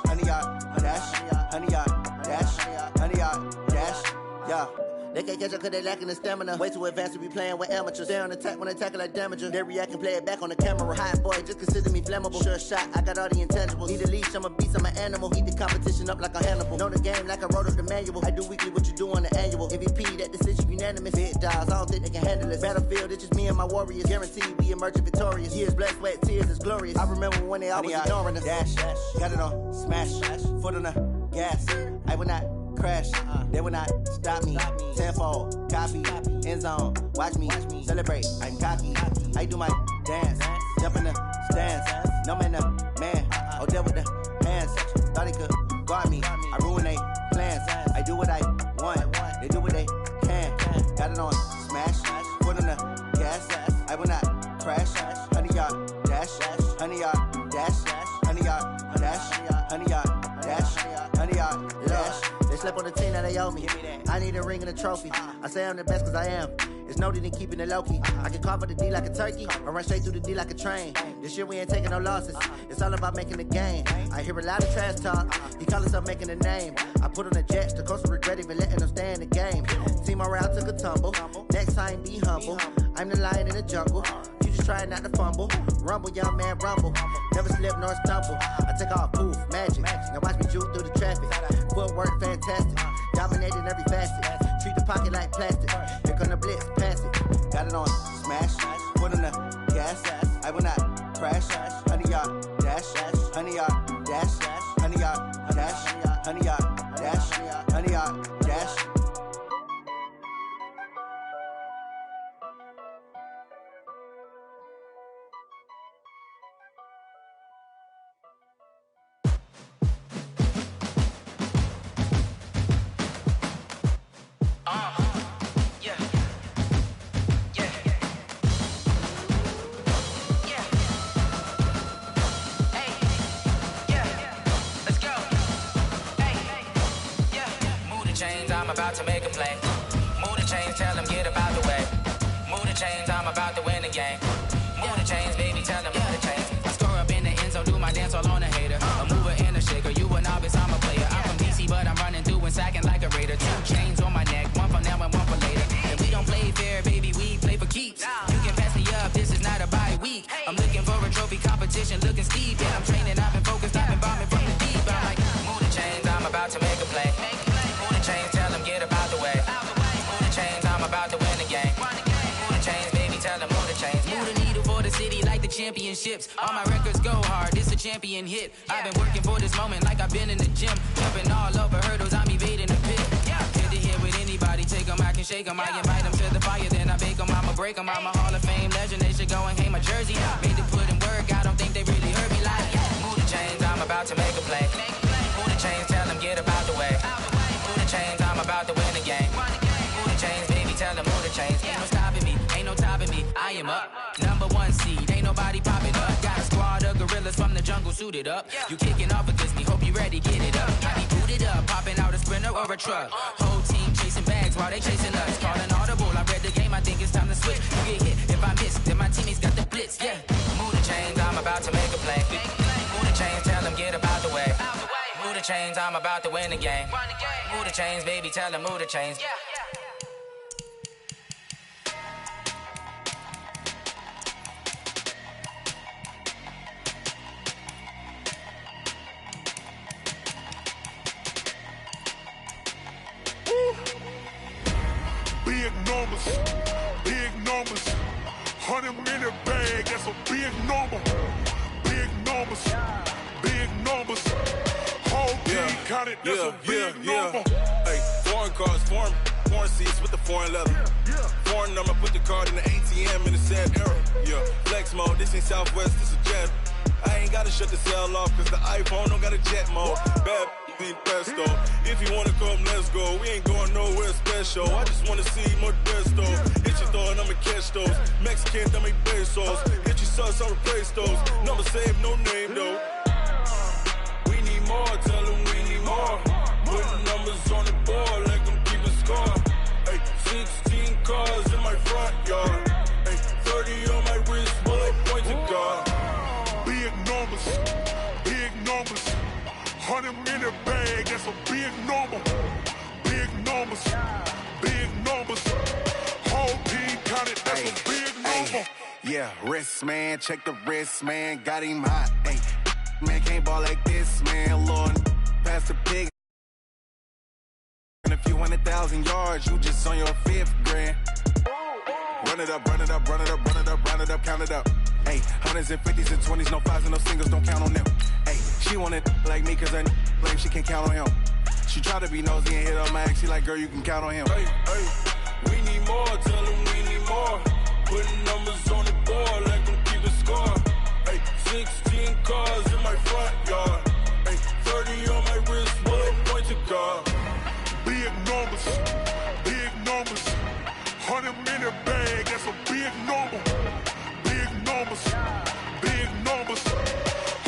honey, y'all dash, honey, y'all dash, honey, y'all dash, yeah. They can't catch up cause they lacking the stamina. Way too advanced to be playing with amateurs. Stay on attack when they tackle like damager. They react and play it back on the camera. Hot boy, just consider me flammable. Sure shot, I got all the intangibles. Need a leash, I'm a beast, I'm an animal. Heat the competition up like a Hannibal. Know the game like I wrote up the manual. I do weekly what you do on the annual. MVP, that decision unanimous. Big dogs, I don't think they can handle it. Battlefield, it's just me and my warriors. Guaranteed we emerging victorious. Years, blood, sweat, tears, it's glorious. I remember when they always ignoring us. Dash, got it on smash, foot on the gas. I will not crash, they will not stop me. Tenfold, copy, end zone, watch me celebrate. I'm cocky, I do my dance, jump in the stands. No man, the man, oh, deal with the hands. Thought he could guard me, I ruin they plans. I do what I want, they do what they can. Got it on smash, foot on the gas. I will not crash, honey, y'all dash, honey, y'all dash, honey, y'all dash, honey, y'all dash, honey, y'all dash. They slept on the team that they owe me. I need a ring and a trophy. I say I'm the best cause I am. It's no need in keeping it low-key. I can carve up the D like a turkey or run straight through the D like a train. This year we ain't taking no losses. It's all about making the game. I hear a lot of trash talk. He call himself making a name. I put on the Jets. The coach will regret even letting them stay in the game. Team morale took a tumble. Next time be humble. I'm the lion in the jungle. You just try not to fumble. Rumble, young man, rumble. Never slip nor stumble. I take off, poof, magic. Now watch me juke through the traffic. Footwork fantastic. Dominating every facet. Treat the pocket like plastic. Here come the blitz, pass it. Got it on smash, foot on the gas. I will not crash. Honey, y'all dash, honey, y'all dash, honey, y'all dash, honey, y'all dash, honey, y'all dash. I'm about to make a play. Move the chains, tell them get up out the way. Move the chains, I'm about to win the game. Move the chains, baby, tell them move the chains. I score up in the end zone, do my dance all on a hater. A mover and a shaker, you a novice, I'm a player. I'm from DC, but I'm running through and sacking like a raider. 2 chains on my neck, one for now and one for later. And we don't play fair, baby, we play for keeps. You can pass me up, this is not a bye week. I'm looking for a trophy competition, looking steep. And I'm training, I've been focused, I've been bombing from the deep. I'm like, move the chains, I'm about to make a play. Move the chains, tell them get up out the way. Move the chains, I'm about to win the game. Move the chains, baby, tell them move the chains. Move the needle for the city like the championships. All my records go hard, this a champion hit. I've been working for this moment like I've been in the gym. Jumping all over hurdles, I'm evading the pit. Hit the hit with anybody, take them, I can shake them. I invite them to the fire, then I bake them, I'ma break them. I'm a Hall of Fame legend, they should go and hang my jersey. Made to put in work, I don't think they really heard me like. Move the chains, I'm about to make a play. Move the chains, tell them get up out the way. Move the chains, I'm about to win the game. Move the chains, baby, tell them move the chains. we pop it up. Got a squad of gorillas from the jungle suited up. You kicking off against me, hope you ready, get it up. I be booted up, popping out a sprinter or a truck. Whole team chasing bags while they chasing us. Calling audible, I read the game, I think it's time to switch. You get hit, if I miss, then my teammates got the blitz, yeah. Move the chains, I'm about to make a play. Move the chains, tell them get about the way. Move the chains, I'm about to win the game. Move the chains, baby, tell them move the chains. Big numbers, 100-minute bag, that's a big number. Big numbers, whole team counted, that's a big number. Hey, foreign cars, foreign seats with the foreign leather. Foreign number, put the card in the ATM in the sad era. Yeah, flex mode, this ain't Southwest, this is jet. I ain't gotta shut the cell off, cause the iPhone don't got a jet mode. Bad ain't pesto. If you wanna come, let's go. We ain't going nowhere special. I just wanna see more Modesto. Hit your thought, I'ma catch those. Mexican, dame pesos. Hit your sauce, I'll replace those. Number save, no name though. We need more, tell them we need more. Putting numbers on the board, let them keep a score. Hey, 16 cars in my front yard. Hey, 30 on my wrist, bullet point to God. Big numbers, 100-minute bag, that's a big number. Big numbers, whole team counted, that's a big number. Yeah, wrist man, check the wrist man, got him hot. Hey, man can't ball like this, man. Lord, pass the pig. And a few 100,000 yards, you just on your 5th grand. Run it up, count it up. Hey, 100s and 50s and 20s, no 5s and no singles, don't count on them. Hey, she wanted like me cause her like she can count on him. She tried to be nosy and hit on my ex, she like, girl, you can count on him. Hey, we need more, tell them we need more. Putting numbers on the board, let them keep a score. Hey, 16 cars in my front yard. Hey, 30 on my wrist, bullet point to God. Big numbers, 100-minute bag, that's a big number. Big numbers,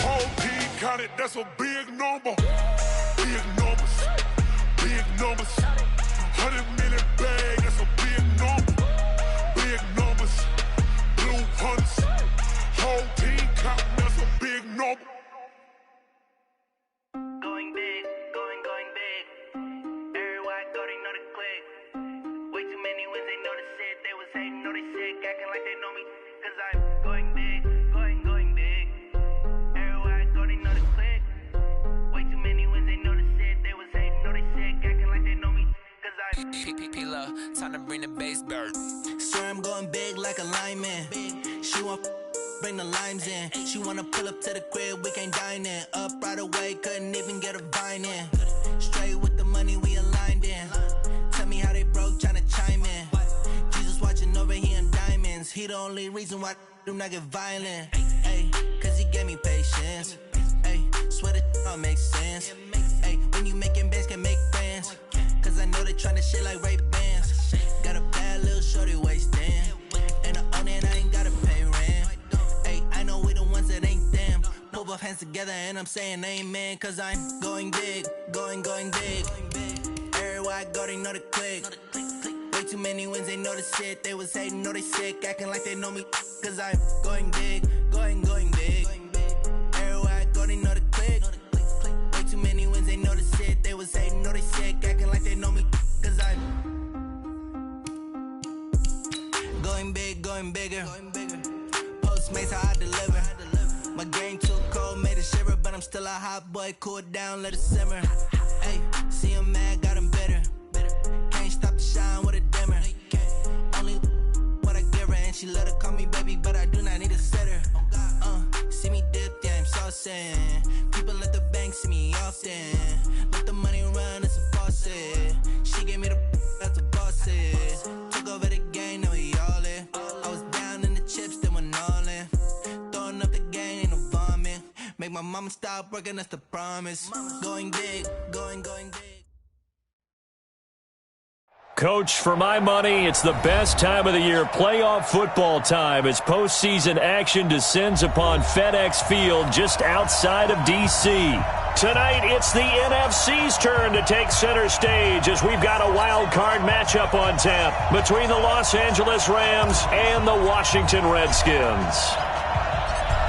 whole team counted, that's a big number. Big numbers, 100-minute bag, that's a big number. Big numbers, blue hunts, whole team counting, that's a big number. Going big, going big. Everywhere I go, they know the click. Way too many wins, they know the shit. They was hating, know they sick, acting like they know me. Cause I'm going big, going big. Everywhere I go, they know the click. Way too many wins, they know the shit. They was hating, know they sick, acting like they know me. Cause I'm P-P-P-Love, time to bring the bass bird. Swear I'm going big like a lineman. She want bring the limes in. She wanna pull up to the crib, we can't dine in. Up right away, couldn't even get a vine in. Straight with the money we aligned in. Tell me how they broke, tryna chime in. Jesus watching over here in diamonds. He the only reason why I do not get violent. Ay, cause he gave me patience. Ay, swear that all makes sense. Ay, when you making bands, can make friends. Cause I know they tryna shit like Ray-Bans. Got a bad little shorty wasting. And I own it, I ain't gotta pay rent. Ay, I know we the ones that ain't them. Pull both hands together and I'm saying amen. Cause I'm going big, going big. Everywhere I go, they know the click. Way too many wins, they know the shit. They was hating, know they sick, acting like they know me. Cause I'm going big, going big. Everywhere I go, they know the click. Way too many wins, they know the shit. They was hating, know they sick, acting like they know me. Cause I'm going big, going bigger. Postmates how I deliver. My game too cold, made it shiver, but I'm still a hot boy. Cool it down, let it simmer. Hey, see him mad, got him bitter. Can't stop the shine with a dimmer. Only what I give her, and she let her call me baby, but I do not need a sitter. See me dip, yeah, I'm saucing. People at the bank see me often. Let the money run, it's a faucet. She gave me the that's a boss is. Took over the game, now we all in. I was down in the chips, then went all in. Throwing up the game, ain't no vomit. Make my mama stop working, that's the promise. Going big, going big. Coach, for my money, it's the best time of the year, playoff football time, as postseason action descends upon FedEx Field just outside of D.C. Tonight, it's the NFC's turn to take center stage as we've got a wild card matchup on tap between the Los Angeles Rams and the Washington Redskins.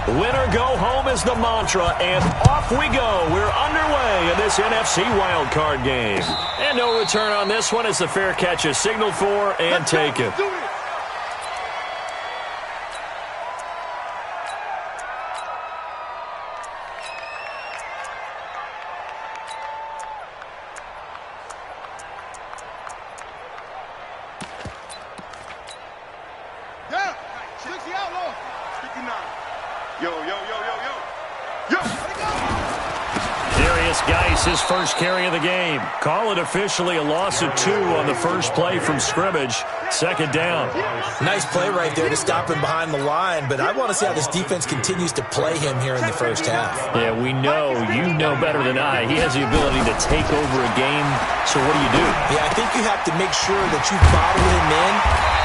Winner go home is the mantra, and off we go. We're underway in this NFC wildcard game. And no return on this one as the fair catch is signaled for and taken. His first carry of the game. Call it officially a loss of 2 on the first play from scrimmage. Second down. Nice play right there to stop him behind the line, but I want to see how this defense continues to play him here in the first half. Yeah, we know. You know better than I. He has the ability to take over a game, so what do? Yeah, I think you have to make sure that you bottle him in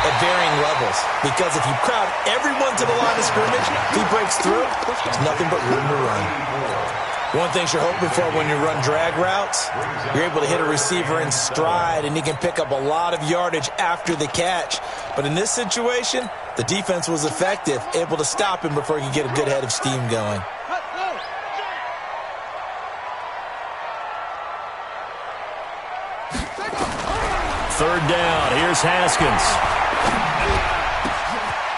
at varying levels, because if you crowd everyone to the line of scrimmage, if he breaks through, there's nothing but room to run. One thing you're hoping for when you run drag routes, you're able to hit a receiver in stride, and he can pick up a lot of yardage after the catch. But in this situation, the defense was effective, able to stop him before he could get a good head of steam going. Third down. Here's Haskins.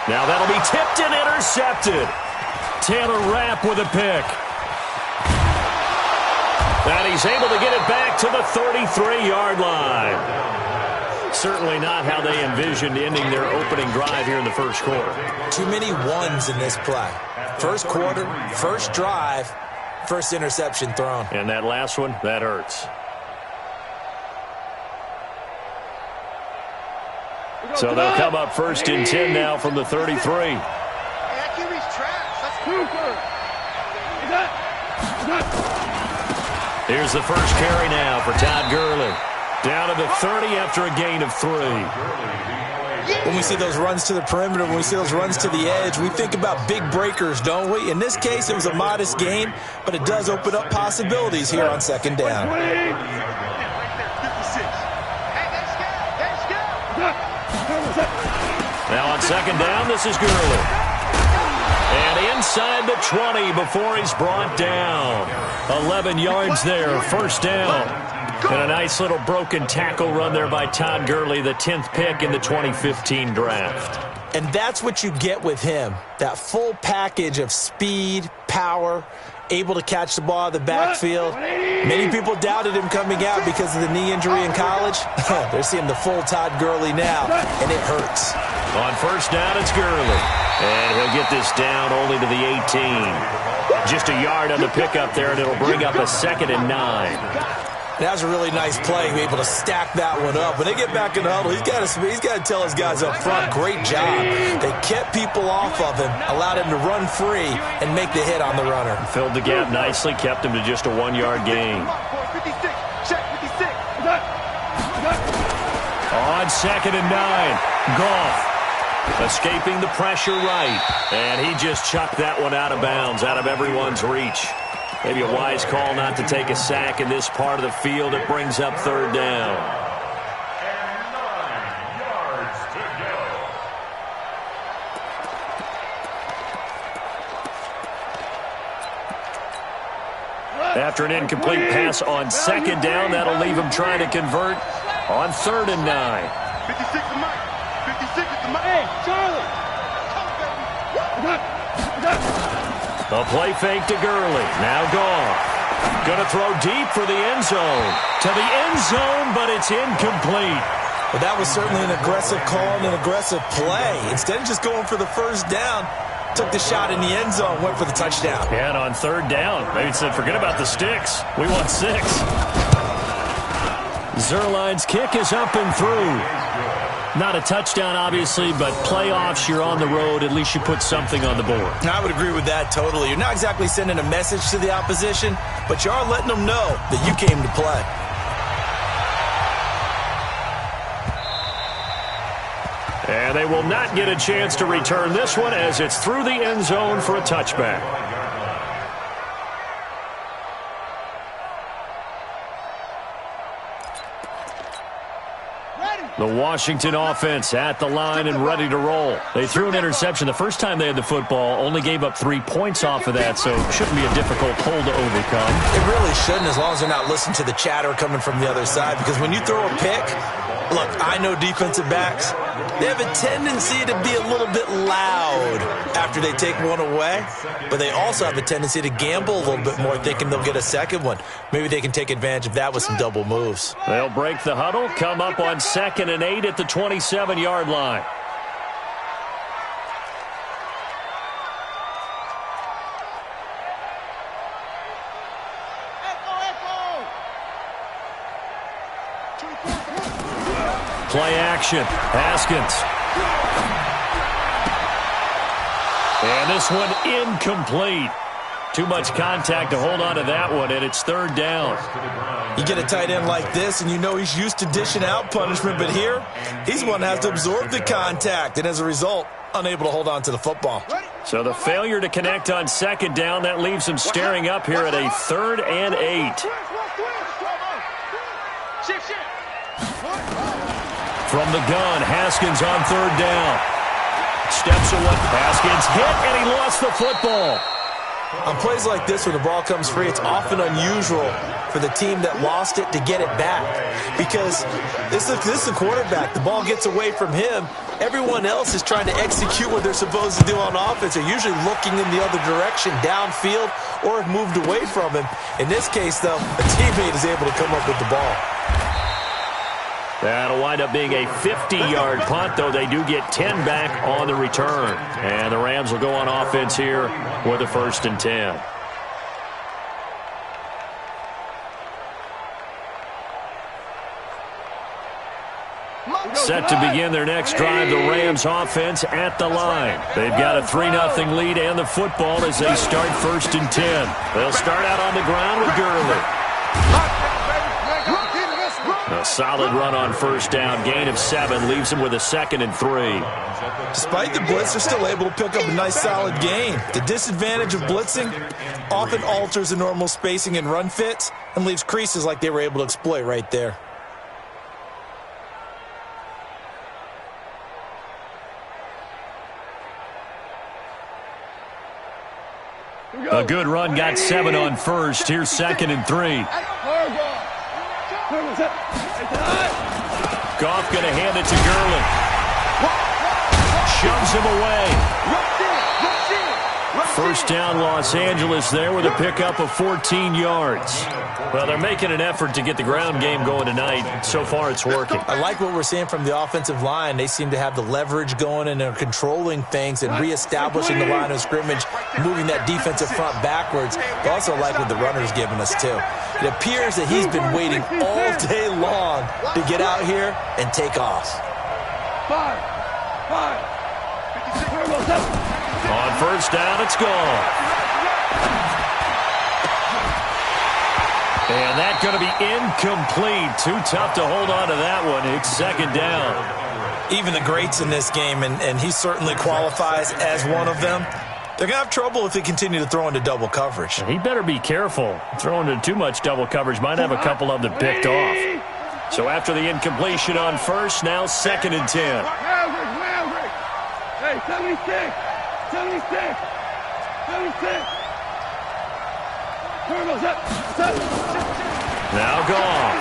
Now that'll be tipped and intercepted. Taylor Rapp with a pick. And he's able to get it back to the 33-yard line. Certainly not how they envisioned ending their opening drive here in the first quarter. Too many ones in this play. First quarter, first drive, first interception thrown. And that last one, that hurts. So they'll come up first and 10 now from the 33. Here's the first carry now for Todd Gurley. Down to the 30 after a gain of 3. When we see those runs to the perimeter, when we see those runs to the edge, we think about big breakers, don't we? In this case, it was a modest gain, but it does open up possibilities here on second down. Now on second down, this is Gurley. And inside the 20 before he's brought down. 11 yards there, first down. And a nice little broken tackle run there by Todd Gurley, the 10th pick in the 2015 draft. And that's what you get with him, that full package of speed, power, able to catch the ball out of the backfield. Many people doubted him coming out because of the knee injury in college. They're seeing the full Todd Gurley now, and it hurts. On first down, it's Gurley. And he'll get this down only to the 18. Just a yard on the pickup there, and it'll bring up a 2nd and 9. That was a really nice play, able to stack that one up. When they get back in the huddle, he's got to tell his guys up front, great job. They kept people off of him, allowed him to run free and make the hit on the runner. Filled the gap nicely, kept him to just a 1-yard gain. On 2nd and 9, Goff escaping the pressure right. And he just chucked that one out of bounds, out of everyone's reach. Maybe a wise call not to take a sack in this part of the field. It brings up third down. And 9 yards to go. After an incomplete pass on second down, that'll leave him trying to convert on 3rd and 9. 56 to Mike. 56 to Mike. Hey, Charlie. A play fake to Gurley. Now Goff. Going to throw deep for the end zone. To the end zone, but it's incomplete. Well, that was certainly an aggressive call and an aggressive play. Instead of just going for the first down, took the shot in the end zone, went for the touchdown. Yeah, and on 3rd down, maybe said, forget about the sticks. We want 6. Zerline's kick is up and through. Not a touchdown, obviously, but playoffs, you're on the road. At least you put something on the board. I would agree with that totally. You're not exactly sending a message to the opposition, but you are letting them know that you came to play. And they will not get a chance to return this one as it's through the end zone for a touchback. The Washington offense at the line and ready to roll. They threw an interception the first time they had the football, only gave up 3 points off of that, so it shouldn't be a difficult hole to overcome. It really shouldn't, as long as they're not listening to the chatter coming from the other side, because when you throw a pick, look, I know defensive backs, they have a tendency to be a little bit loud after they take one away, but they also have a tendency to gamble a little bit more, thinking they'll get a second one. Maybe they can take advantage of that with some double moves. They'll break the huddle, come up on 2nd and 8 at the 27-yard line. Play action. Haskins. And this one incomplete. Too much contact to hold on to that one, and it's 3rd down. You get a tight end like this, and you know he's used to dishing out punishment, but here, he's the one that has to absorb the contact, and as a result, unable to hold on to the football. So the failure to connect on 2nd down, that leaves him staring up here at a 3rd and 8. From the gun, Haskins on 3rd down. Steps away. Haskins hit, and he lost the football. On plays like this where the ball comes free, it's often unusual for the team that lost it to get it back. Because this is the quarterback. The ball gets away from him. Everyone else is trying to execute what they're supposed to do on offense. They're usually looking in the other direction, downfield, or have moved away from him. In this case, though, a teammate is able to come up with the ball. That'll wind up being a 50-yard punt, though they do get 10 back on the return. And the Rams will go on offense here with a 1st and 10. Set to begin their next drive, the Rams offense at the line. They've got a 3-0 lead and the football as they start 1st and 10. They'll start out on the ground with Gurley. A solid run on 1st down. Gain of 7 leaves him with a 2nd and 3. Despite the blitz, they're still able to pick up a nice solid gain. The disadvantage of blitzing often alters the normal spacing and run fits and leaves creases like they were able to exploit right there. A good run, got 7 on 1st. Here's 2nd and 3. Goff going to hand it to Gurley. Shoves him away. 1st down, Los Angeles there with a pickup of 14 yards. Well, they're making an effort to get the ground game going tonight. So far, it's working. I like what we're seeing from the offensive line. They seem to have the leverage going, and they're controlling things and reestablishing the line of scrimmage, moving that defensive front backwards. I also like what the runner's giving us, too. It appears that he's been waiting all day long to get out here and take off. On 1st down, it's gone. And that's going to be incomplete. Too tough to hold on to that one. It's 2nd down. Even the greats in this game, and he certainly qualifies as one of them, they're going to have trouble if they continue to throw into double coverage. He better be careful. Throwing into too much double coverage might have a couple of them picked off. So after the incompletion on 1st, now 2nd and 10. Hey, 76! 76! 76! Turtles up! Now Goff.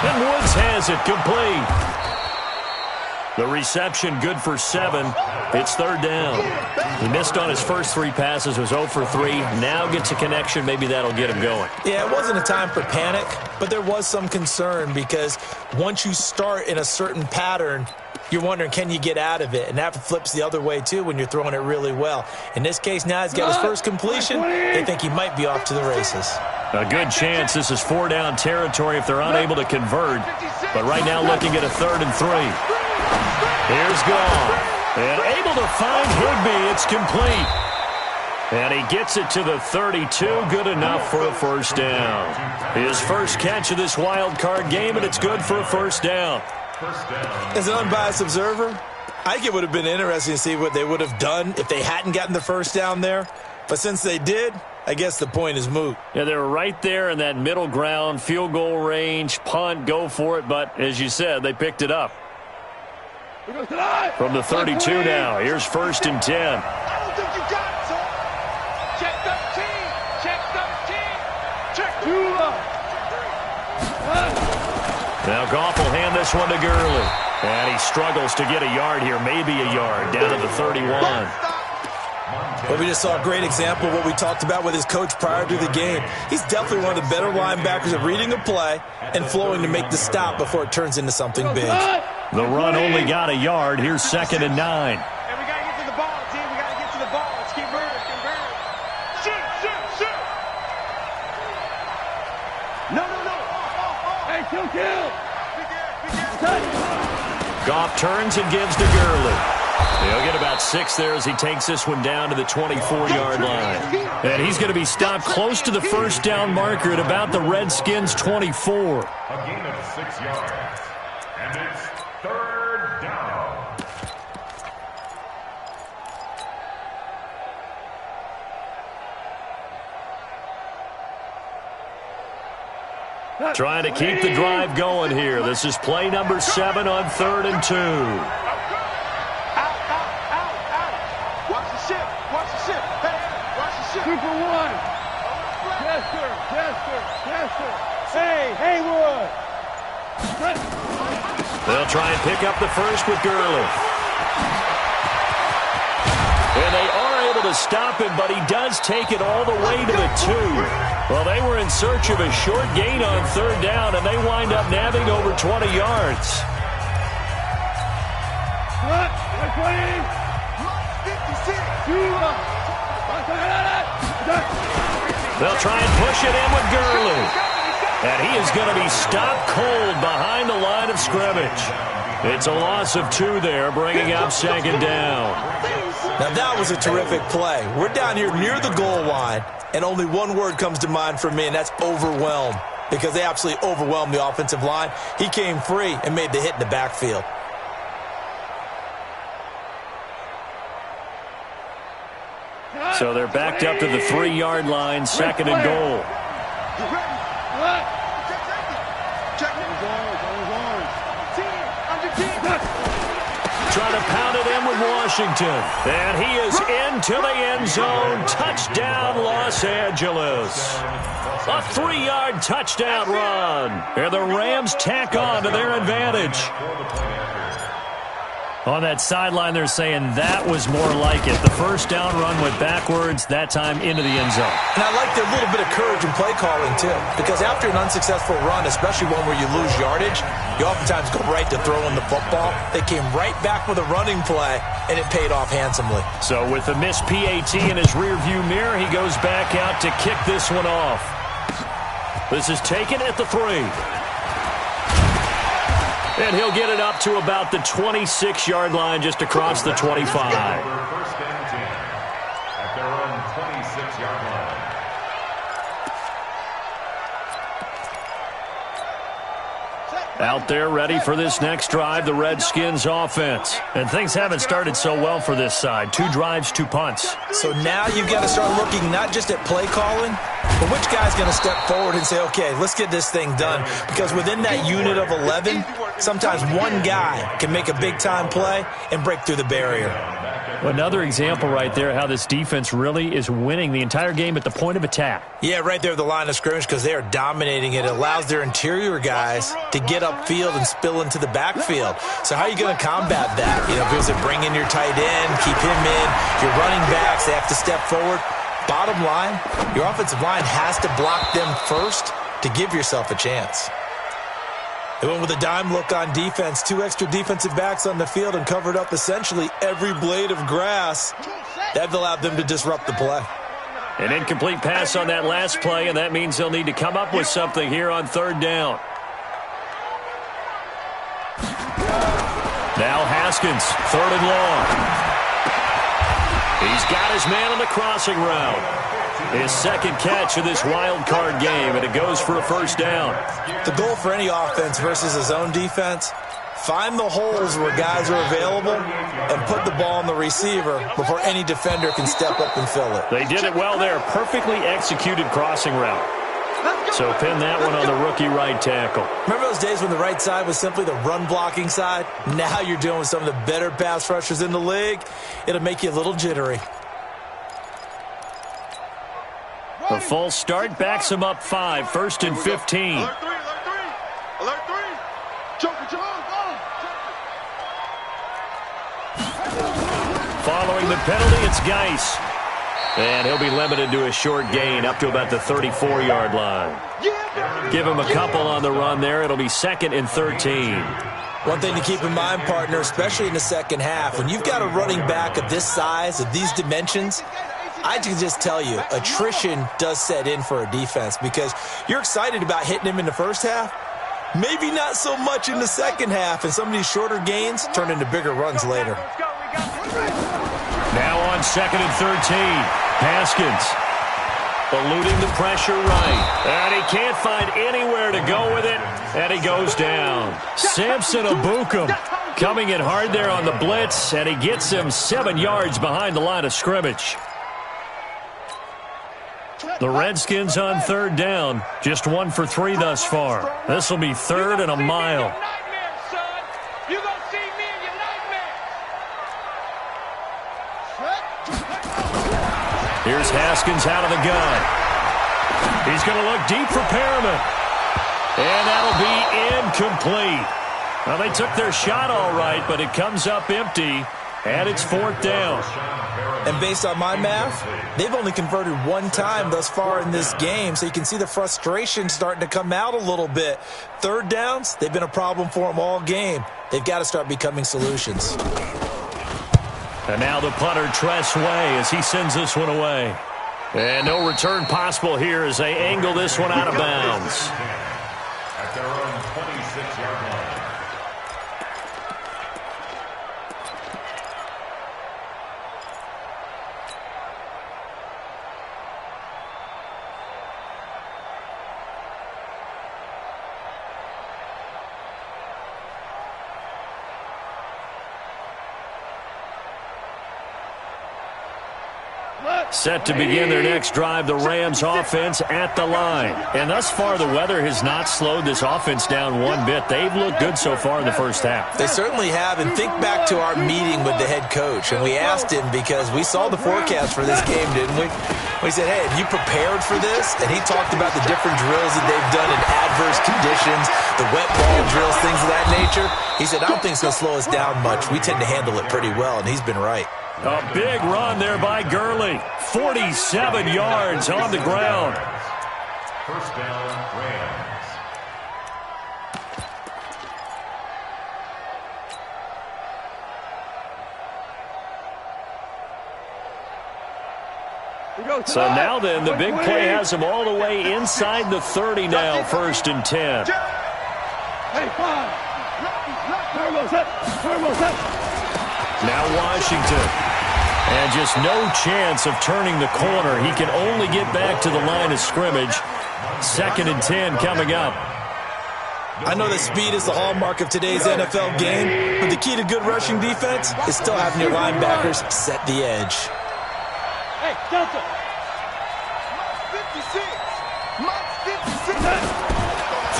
And Woods has it complete. The reception good for 7. It's 3rd down. He missed on his first 3 passes, was 0 for 3. Now gets a connection. Maybe that'll get him going. Yeah, it wasn't a time for panic, but there was some concern because once you start in a certain pattern, you're wondering, can you get out of it? And that flips the other way, too, when you're throwing it really well. In this case, now he's got his first completion. They think he might be off to the races. A good chance. This is 4-down territory if they're unable to convert. But right now looking at a 3rd and 3. Here's Goff. And able to find Higbee. It's complete. And he gets it to the 32. Good enough for a 1st down. His first catch of this wild card game, and it's good for a 1st down. First down. As an unbiased observer, I think it would have been interesting to see what they would have done if they hadn't gotten the first down there. But since they did, I guess the point is moot. Yeah, they were right there in that middle ground, field goal range, punt, go for it. But as you said, they picked it up. From the 32 now, here's 1st and 10. I don't think you got it, son. Check 13. Check 13. Check 2. Now Goff will hand this one to Gurley. And he struggles to get a yard here, maybe a yard, down to the 31. Well, we just saw a great example of what we talked about with his coach prior to the game. He's definitely one of the better linebackers at reading a play and flowing to make the stop before it turns into something big. The run only got a yard. Here's 2nd and 9. And we got to get to the ball, team. We got to get to the ball. Let's keep burning. Keep burning. Shoot, shoot, shoot. No, no, no. Hey, kill. Goff turns and gives to Gurley. He'll get about 6 there as he takes this one down to the 24-yard line. And he's going to be stopped close to the first down marker at about the Redskins' 24. A gain of 6 yards. And it's 3rd down. Trying to keep the drive going here. This is play number 7 on 3rd and 2. Watch the ship. Watch the ship. Hey, watch the ship. 2 for 1. Yes, sir. Yes, sir. Yes, sir. Hey, Haywood. They'll try and pick up the first with Gurley. And they are able to stop him, but he does take it all the way to the 2. Well, they were in search of a short gain on 3rd down, and they wind up nabbing over 20 yards. They'll try and push it in with Gurley. And he is going to be stopped cold behind the line of scrimmage. It's a loss of 2 there, bringing up 2nd down. Now, that was a terrific play. We're down here near the goal line, and only one word comes to mind for me, and that's overwhelmed, because they absolutely overwhelmed the offensive line. He came free and made the hit in the backfield. So they're backed up to the 3-yard line, 2nd and goal. Trying to pound it in with Washington. And he is into the end zone. Touchdown, Los Angeles. A 3-yard touchdown run. And the Rams tack on to their advantage. On that sideline, they're saying that was more like it. The first down run went backwards, that time into the end zone. And I like their little bit of courage in play calling, too. Because after an unsuccessful run, especially one where you lose yardage, you oftentimes go right to throwing the football. They came right back with a running play, and it paid off handsomely. So with the missed PAT in his rearview mirror, he goes back out to kick this one off. This is taken at the 3. And he'll get it up to about the 26-yard line just across the 25. First and 10 at their own 26-yard line. Out there ready for this next drive, the Redskins offense. And things haven't started so well for this side. 2 drives, 2 punts. So now you've got to start looking not just at play calling, but which guy's going to step forward and say, okay, let's get this thing done. Because within that unit of 11, sometimes one guy can make a big-time play and break through the barrier. Another example right there how this defense really is winning the entire game at the point of attack. Yeah, right there at the line of scrimmage because they are dominating it. It allows their interior guys to get upfield and spill into the backfield. So how are you going to combat that? You know, because they bring in your tight end, keep him in, your running backs, they have to step forward. Bottom line, your offensive line has to block them first to give yourself a chance. They went with a dime look on defense. 2 extra defensive backs on the field and covered up essentially every blade of grass. That allowed them to disrupt the play. An incomplete pass on that last play, and that means they'll need to come up with something here on 3rd down. Now Haskins, 3rd and long. He's got his man on the crossing route. His 2nd catch of this wild card game, and it goes for a first down. The goal for any offense versus his own defense, Find the holes where guys are available and put the ball on the receiver before any defender can step up and fill it. They did it well there. Perfectly executed crossing route. So pin that one on the rookie right tackle. Remember those days when the right side was simply the run-blocking side? Now you're dealing with some of the better pass rushers in the league. It'll make you a little jittery. The false start backs him up 5, 1st and 15. Alert 3, alert 3. Joker, Following the penalty, it's Geis. And he'll be limited to a short gain up to about the 34-yard line. Give him a couple on the run there. It'll be 2nd and 13. One thing to keep in mind, partner, especially in the second half, when you've got a running back of this size, of these dimensions, I can just tell you, attrition does set in for a defense because you're excited about hitting him in the first half. Maybe not so much in the second half, and some of these shorter gains turn into bigger runs later. Now on 2nd and 13, Haskins eluding the pressure right. And he can't find anywhere to go with it, and he goes down. Samson Abukum coming in hard there on the blitz, and he gets him 7 yards behind the line of scrimmage. The Redskins on 3rd down, just 1 for 3 thus far. This will be 3rd and a mile. Here's Haskins out of the gun. He's going to look deep for Perriman. And that'll be incomplete. Well, they took their shot all right, but it comes up empty, and it's 4th down. And based on my math, they've only converted 1 time thus far in this game, so you can see the frustration starting to come out a little bit. 3rd downs, they've been a problem for them all game. They've got to start becoming solutions. And now the punter, Tress Way, as he sends this one away. And no return possible here as they angle this one out of bounds. At their own 26-yard line. Set to begin their next drive, the Rams offense at the line. And thus far, the weather has not slowed this offense down one bit. They've looked good so far in the first half. They certainly have. And think back to our meeting with the head coach. And we asked him because we saw the forecast for this game, didn't we? We said, hey, have you prepared for this? And he talked about the different drills that they've done in adverse conditions, the wet ball drills, things of that nature. He said, I don't think it's going to slow us down much. We tend to handle it pretty well, and he's been right. A big run there by Gurley. 47 yards on the ground. First down, Rams. So now then, the big play has them all the way inside the 30 now, 1st and 10. Now Washington. And just no chance of turning the corner. He can only get back to the line of scrimmage. 2nd and 10 coming up. I know that speed is the hallmark of today's NFL game, but the key to good rushing defense is still having your linebackers set the edge. Hey, Delta.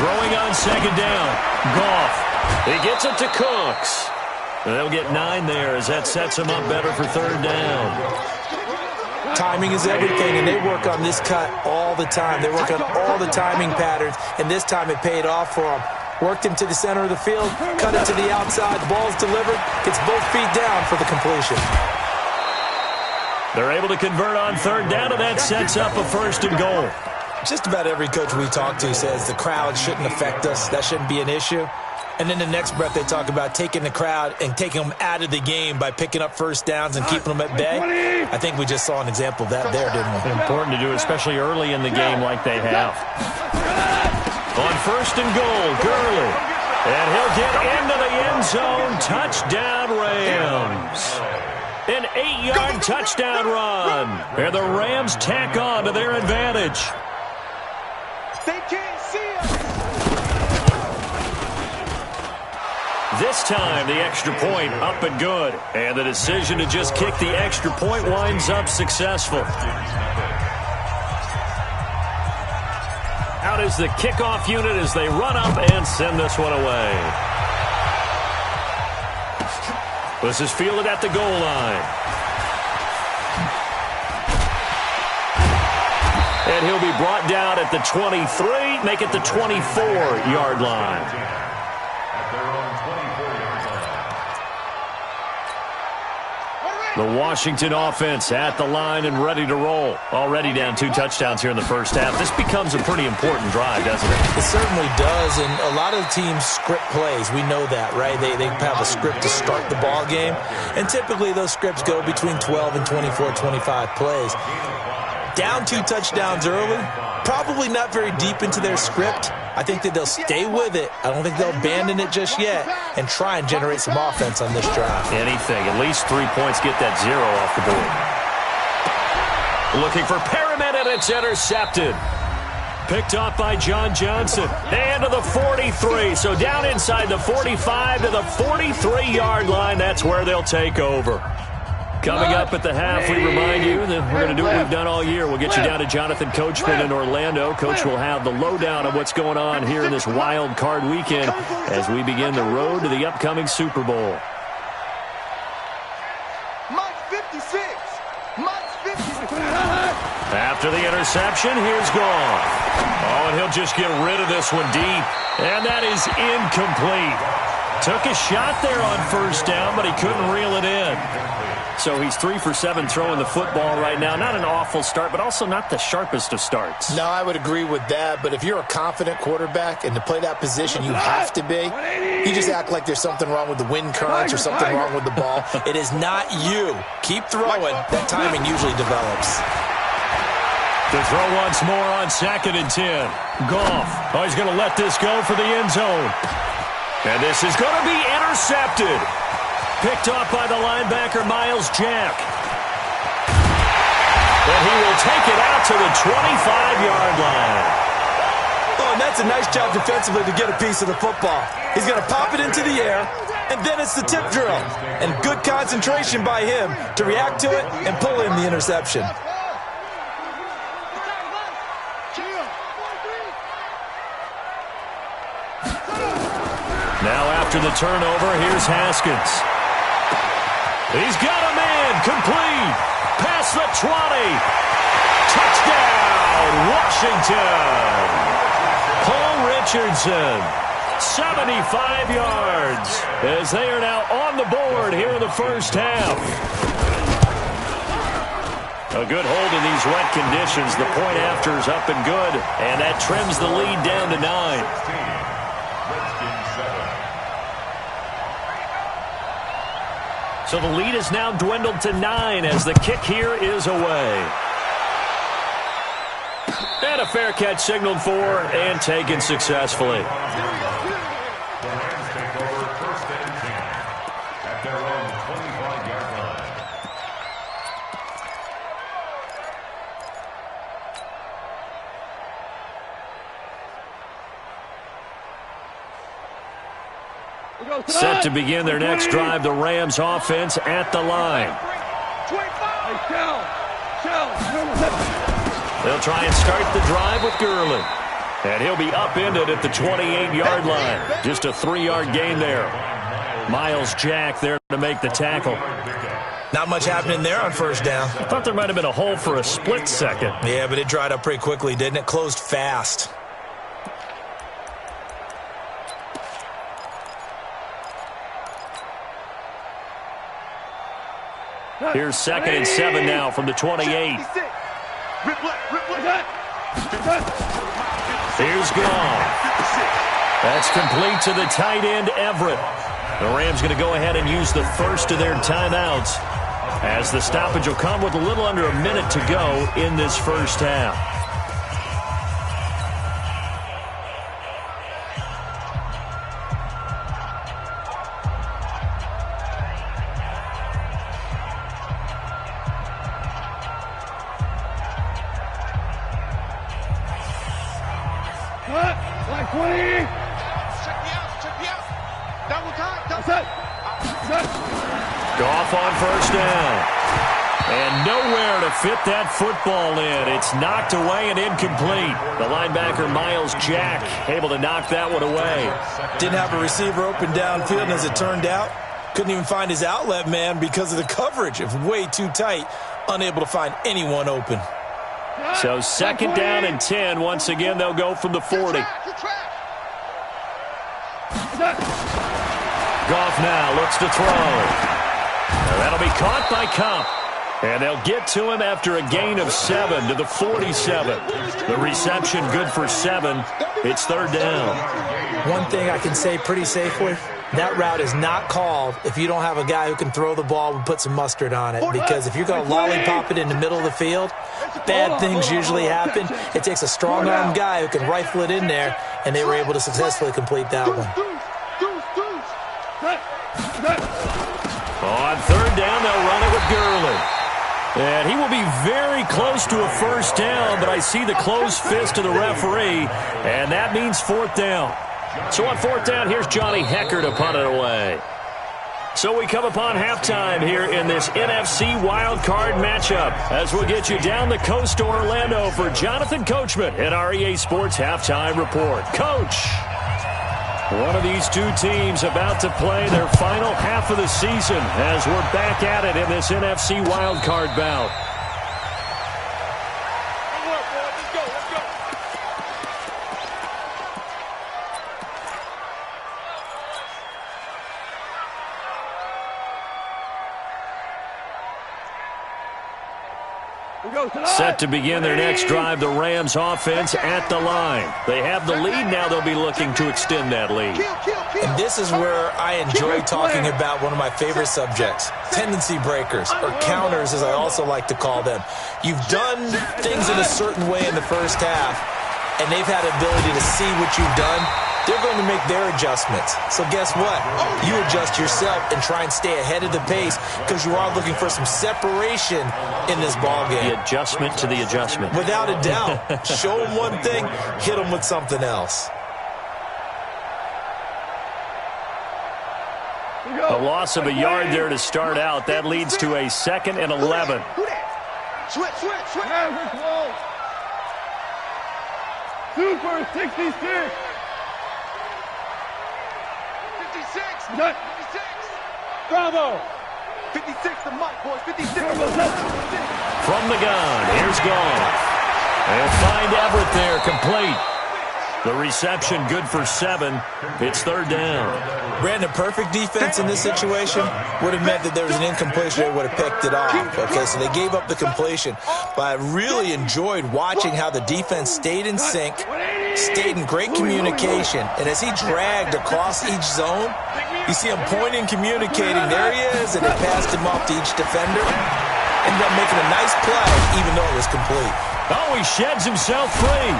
Throwing on 2nd down. Goff. He gets it to Cooks. They'll get 9 there as that sets them up better for 3rd down. Timing is everything, and they work on this cut all the time. They work on all the timing patterns, and this time it paid off for them. Worked him to the center of the field, cut it to the outside, ball's delivered, gets both feet down for the completion. They're able to convert on 3rd down, and that sets up a 1st and goal. Just about every coach we talk to says the crowd shouldn't affect us. That shouldn't be an issue. And then the next breath they talk about taking the crowd and taking them out of the game by picking up 1st downs and keeping them at bay. I think we just saw an example of that there, didn't we? Important to do, especially early in the game like they have. On 1st and goal, Gurley. And he'll get into the end zone. Touchdown, Rams. An 8-yard touchdown run. And the Rams tack on to their advantage. They can't see us. This time, the extra point up and good. And the decision to just kick the extra point winds up successful. Out is the kickoff unit as they run up and send this one away. This is fielded at the goal line. And he'll be brought down at the 23, make it the 24-yard line. The Washington offense at the line and ready to roll. Already down 2 touchdowns here in the first half. This becomes a pretty important drive, doesn't it? It certainly does, and a lot of the teams script plays. We know that, right? They have a script to start the ball game, and typically those scripts go between 12 and 24, 25 plays. Down 2 touchdowns early, probably not very deep into their script. I think that they'll stay with it. I don't think they'll abandon it just yet and try and generate some offense on this drive. Anything. At least 3 points, get that 0 off the board. Looking for Perriman, and it's intercepted. Picked off by John Johnson. And to the 43. So down inside the 45 to the 43-yard line. That's where they'll take over. Coming up at the half, we remind you that we're going to do what we've done all year. We'll get you down to Jonathan Coachman in Orlando. Coach will have the lowdown of what's going on here in this wild card weekend as we begin the road to the upcoming Super Bowl. After the interception, here's Goff. Oh, and he'll just get rid of this one deep. And that is incomplete. Took a shot there on first down, but he couldn't reel it in. So he's 3 for 7 throwing the football right now. Not an awful start, but also not the sharpest of starts. No, I would agree with that. But if you're a confident quarterback and to play that position, you have to be. You just act like there's something wrong with the wind currents or something wrong with the ball. It is not you. Keep throwing. That timing usually develops. To throw once more on 2nd and 10. Goff. Oh, he's going to let this go for the end zone. And this is going to be intercepted. Picked off by the linebacker, Miles Jack. And he will take it out to the 25-yard line. Oh, and that's a nice job defensively to get a piece of the football. He's going to pop it into the air, and then it's the tip drill. And good concentration by him to react to it and pull in the interception. Now after the turnover, here's Haskins. He's got a man, complete, past the 20. Touchdown, Washington. Paul Richardson, 75 yards, as they are now on the board here in the first half. A good hold in these wet conditions. The point after is up and good, and that trims the lead down to 9. So the lead is now dwindled to 9 as the kick here is away. And a fair catch signaled for and taken successfully. Set to begin their next drive, the Rams offense at the line. They'll try and start the drive with Gurley. And he'll be upended at the 28-yard line. Just a 3-yard gain there. Miles Jack there to make the tackle. Not much happening there on first down. I thought there might have been a hole for a split second. Yeah, but it dried up pretty quickly, didn't it? Closed fast. Here's 2nd and 7 now from the 28. Here's Goff. That's complete to the tight end, Everett. The Rams going to go ahead and use the first of their timeouts as the stoppage will come with a little under a minute to go in this first half. Check me out. Double time. Goff on first down. And nowhere to fit that football in. It's knocked away and incomplete. The linebacker, Miles Jack, able to knock that one away. Didn't have a receiver open downfield, and as it turned out, couldn't even find his outlet man because of the coverage. It was way too tight, unable to find anyone open. So second down and 10. Once again, they'll go from the 40. Goff now looks to throw. That'll be caught by Kupp. And they'll get to him after a gain of 7 to the 47. The reception good for 7. It's third down. One thing I can say pretty safely, that route is not called if you don't have a guy who can throw the ball and put some mustard on it. Because if you're going to lollipop it in the middle of the field, bad things usually happen. It takes a strong-arm guy who can rifle it in there, and they were able to successfully complete that one. On third down, they'll run it with Gurley. And he will be very close to a first down, but I see the closed fist of the referee, and that means fourth down. So on fourth down, here's Johnny Hecker to punt it away. So we come upon halftime here in this NFC Wild Card matchup as we'll get you down the coast to Orlando for Jonathan Coachman in our EA Sports Halftime Report. Coach, one of these two teams about to play their final half of the season as we're back at it in this NFC Wild Card bout. Set to begin their next drive, the Rams offense at the line. They have the lead now. They'll be looking to extend that lead. And this is where I enjoy talking about one of my favorite subjects, tendency breakers, or counters as I also like to call them. You've done things in a certain way in the first half, and they've had the ability to see what you've done. They're going to make their adjustments. So guess what? You adjust yourself and try and stay ahead of the pace because you are looking for some separation in this ballgame. The adjustment to the adjustment. Without a doubt. Show them one thing, hit them with something else. A loss of a yard there to start out. That leads to a 2nd and 11. Switch. Super 66. 56. Bravo. 56 to Mike, boys. 56. From the gun, here's Goff. They'll find Everett there, complete. The reception good for 7. It's third down. Brandon, perfect defense in this situation would have meant that there was an incompletion. They would have picked it off. Okay, so they gave up the completion. But I really enjoyed watching how the defense stayed in sync, stayed in great communication. And as he dragged across each zone, you see him pointing, communicating. There he is, and they passed him off to each defender. Ended up making a nice play, even though it was complete. Oh, he sheds himself free.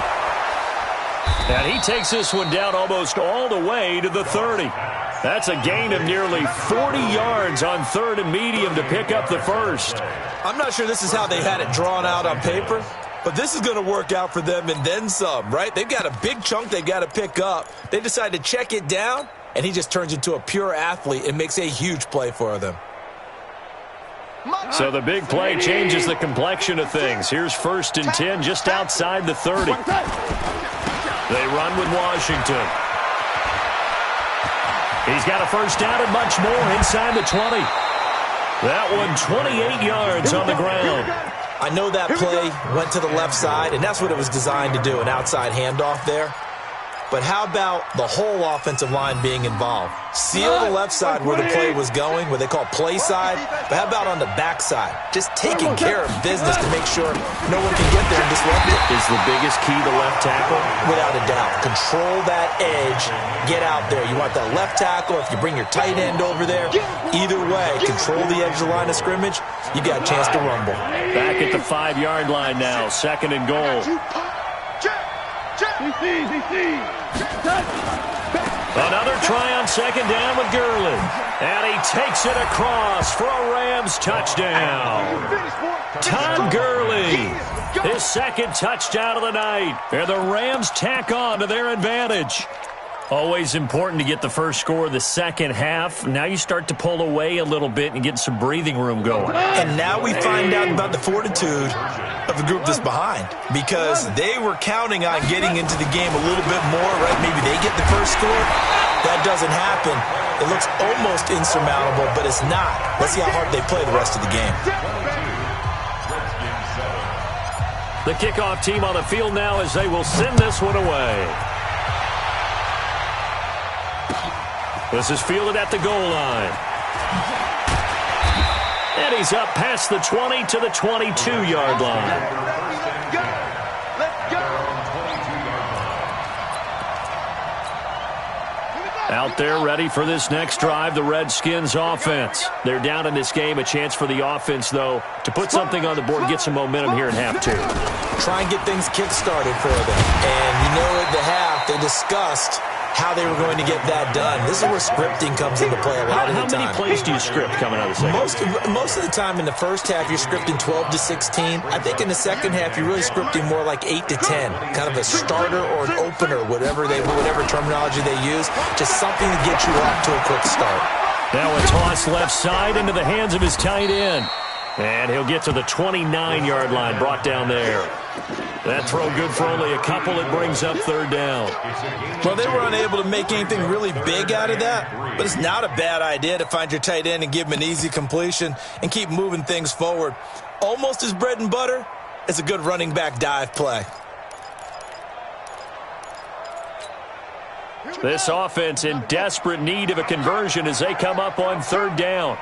And he takes this one down almost all the way to the 30. That's a gain of nearly 40 yards on 3rd and medium to pick up the first. I'm not sure this is how they had it drawn out on paper, but this is going to work out for them and then some, right? They've got a big chunk they've got to pick up. They decide to check it down, and he just turns into a pure athlete and makes a huge play for them. So the big play changes the complexion of things. Here's 1st and 10 just outside the 30. They run with Washington. He's got a first down and much more inside the 20. That one 28 yards on the ground. I know that play went to the left side, and that's what it was designed to do, an outside handoff there. But how about the whole offensive line being involved? Seal the left side where the play was going, what they call play side. But how about on the back side? Just taking care of business to make sure no one can get there and disrupt it. Is the biggest key the left tackle? Without a doubt. Control that edge. Get out there. You want that left tackle. If you bring your tight end over there, either way, control the edge of the line of scrimmage, you got a chance to rumble. Back at the 5-yard line now, 2nd and goal. Another try on 2nd down with Gurley. And he takes it across for a Rams touchdown. Todd Gurley, his 2nd touchdown of the night. And the Rams tack on to their advantage. Always important to get the first score of the second half. Now you start to pull away a little bit and get some breathing room going. And now we find out about the fortitude of the group that's behind, because they were counting on getting into the game a little bit more, right? Maybe they get the first score. That doesn't happen. It looks almost insurmountable, but it's not. Let's see how hard they play the rest of the game. The kickoff team on the field now as they will send this one away. This is fielded at the goal line. And he's up past the 20 to the 22-yard line. Out there ready for this next drive, the Redskins offense. They're down in this game. A chance for the offense, though, to put something on the board, get some momentum here in half two. Try and get things kick-started for them. And you know at the half, they discussed how they were going to get that done. This is where scripting comes into play a lot of the time. How many plays do you script coming out of the second? Most of the time in the first half, you're scripting 12 to 16. I think in the second half, you're really scripting more like 8 to 10. Kind of a starter or an opener, whatever terminology they use. Just something to get you off to a quick start. Now a toss left side into the hands of his tight end. And he'll get to the 29-yard line, brought down there. That throw good for only a couple. It brings up third down. Well, they were unable to make anything really big out of that, but it's not a bad idea to find your tight end and give him an easy completion and keep moving things forward. Almost as bread and butter as a good running back dive play. This offense in desperate need of a conversion as they come up on third down.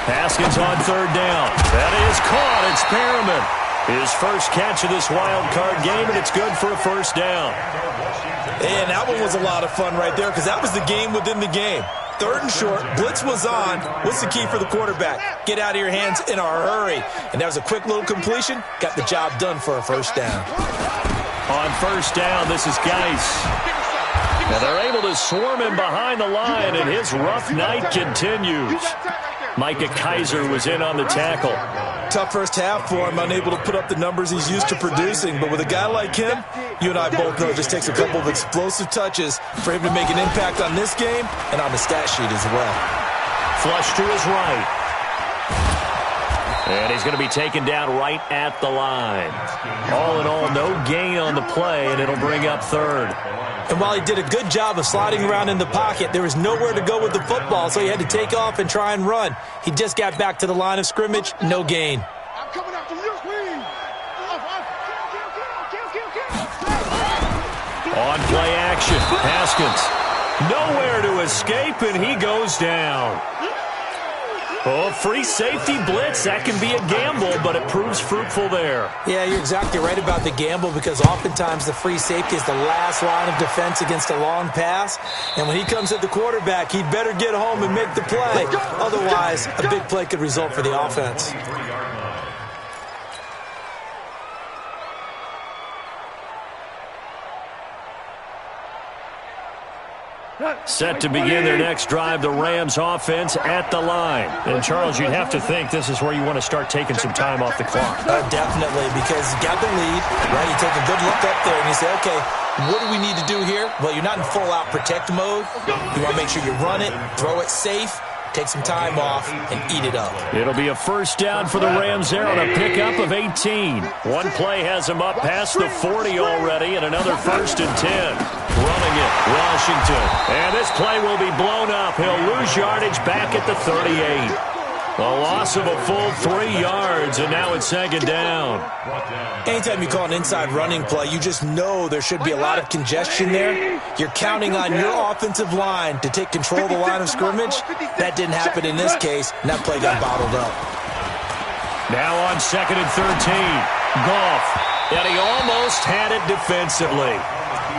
Haskins on third down. That is caught. It's Perriman. His first catch of this wild card game, and it's good for a first down. And that one was a lot of fun right there, because that was the game within the game. Third and short, blitz was on. What's the key for the quarterback? Get out of your hands in a hurry. And that was a quick little completion. Got the job done for a first down. On first down, this is Geis. And they're able to swarm him behind the line, and his rough night continues. Micah Kaiser was in on the tackle. Tough first half for him, unable to put up the numbers he's used to producing. But with a guy like him, you and I both know it just takes a couple of explosive touches for him to make an impact on this game and on the stat sheet as well. Flush to his right. And he's going to be taken down right at the line. All in all, no gain on the play, and it'll bring up third. And while he did a good job of sliding around in the pocket, there was nowhere to go with the football, so he had to take off and try and run. He just got back to the line of scrimmage, no gain. I'm coming after you, Queen. On play action, Haskins. Nowhere to escape, and he goes down. Oh, free safety blitz. That can be a gamble, but it proves fruitful there. Yeah, you're exactly right about the gamble, because oftentimes the free safety is the last line of defense against a long pass. And when he comes at the quarterback, he'd better get home and make the play. Otherwise, a big play could result for the offense. Set to begin their next drive, the Rams offense at the line. And, Charles, you'd have to think this is where you want to start taking some time off the clock. Definitely, because you got the lead, right? You take a good look up there and you say, okay, what do we need to do here? Well, you're not in full-out protect mode. You want to make sure you run it, throw it safe, take some time off, and eat it up. It'll be a first down for the Rams there on a pickup of 18. One play has them up past the 40 already, and another first and 10. Running it, Washington. And this play will be blown up. He'll lose yardage back at the 38. A loss of a full 3 yards, and now it's second down. Anytime you call an inside running play, you just know there should be a lot of congestion there. You're counting on your offensive line to take control of the line of scrimmage. That didn't happen in this case, and that play got bottled up. Now on second and 13, Goff. And he almost had it defensively.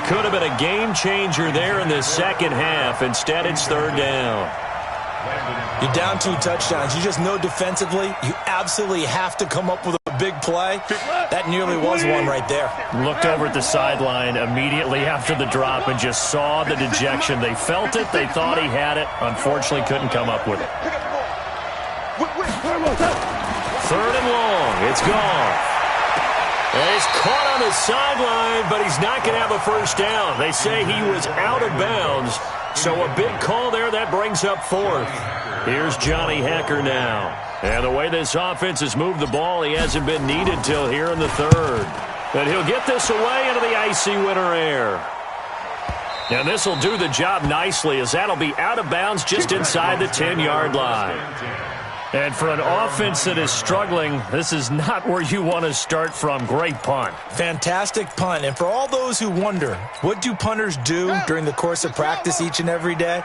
Could have been a game changer there in the second half. Instead, it's third down. You're down 2 touchdowns. You just know defensively you absolutely have to come up with a big play. That nearly was one right there. Looked over at the sideline immediately after the drop and just saw the dejection. They felt it. They thought he had it. Unfortunately, couldn't come up with it. Third and long. It's gone. And he's caught on the sideline, but he's not going to have a first down. They say he was out of bounds, so a big call there. That brings up fourth. Here's Johnny Hecker now. And the way this offense has moved the ball, he hasn't been needed till here in the third. And he'll get this away into the icy winter air. And this will do the job nicely, as that'll be out of bounds just inside the 10-yard line. And for an offense that is struggling, this is not where you want to start from. Great punt. Fantastic punt. And for all those who wonder, what do punters do during the course of practice each and every day?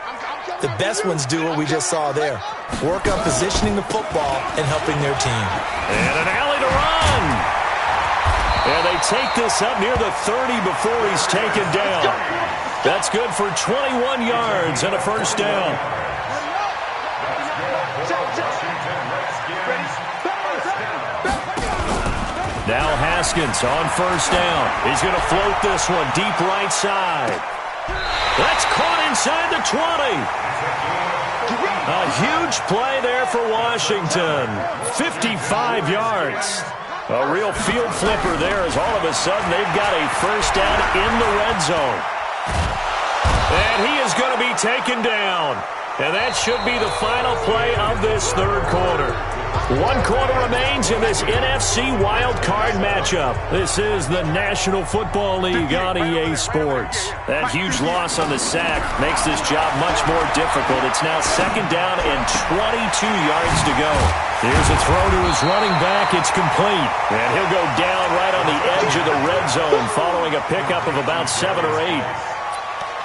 The best ones do what we just saw there. Work on positioning the football and helping their team. And an alley to run. And they take this up near the 30 before he's taken down. That's good for 21 yards and a first down. Now Haskins on first down. He's going to float this one deep right side. That's caught inside the 20. A huge play there for Washington. 55 yards. A real field flipper there, as all of a sudden they've got a first down in the red zone. And he is going to be taken down. And that should be the final play of this third quarter. 1 quarter remains in this NFC wild card matchup. This is the National Football League on EA Sports. That huge loss on the sack makes this job much more difficult. It's now second down and 22 yards to go. Here's a throw to his running back. It's complete. And he'll go down right on the edge of the red zone following a pickup of about 7 or 8.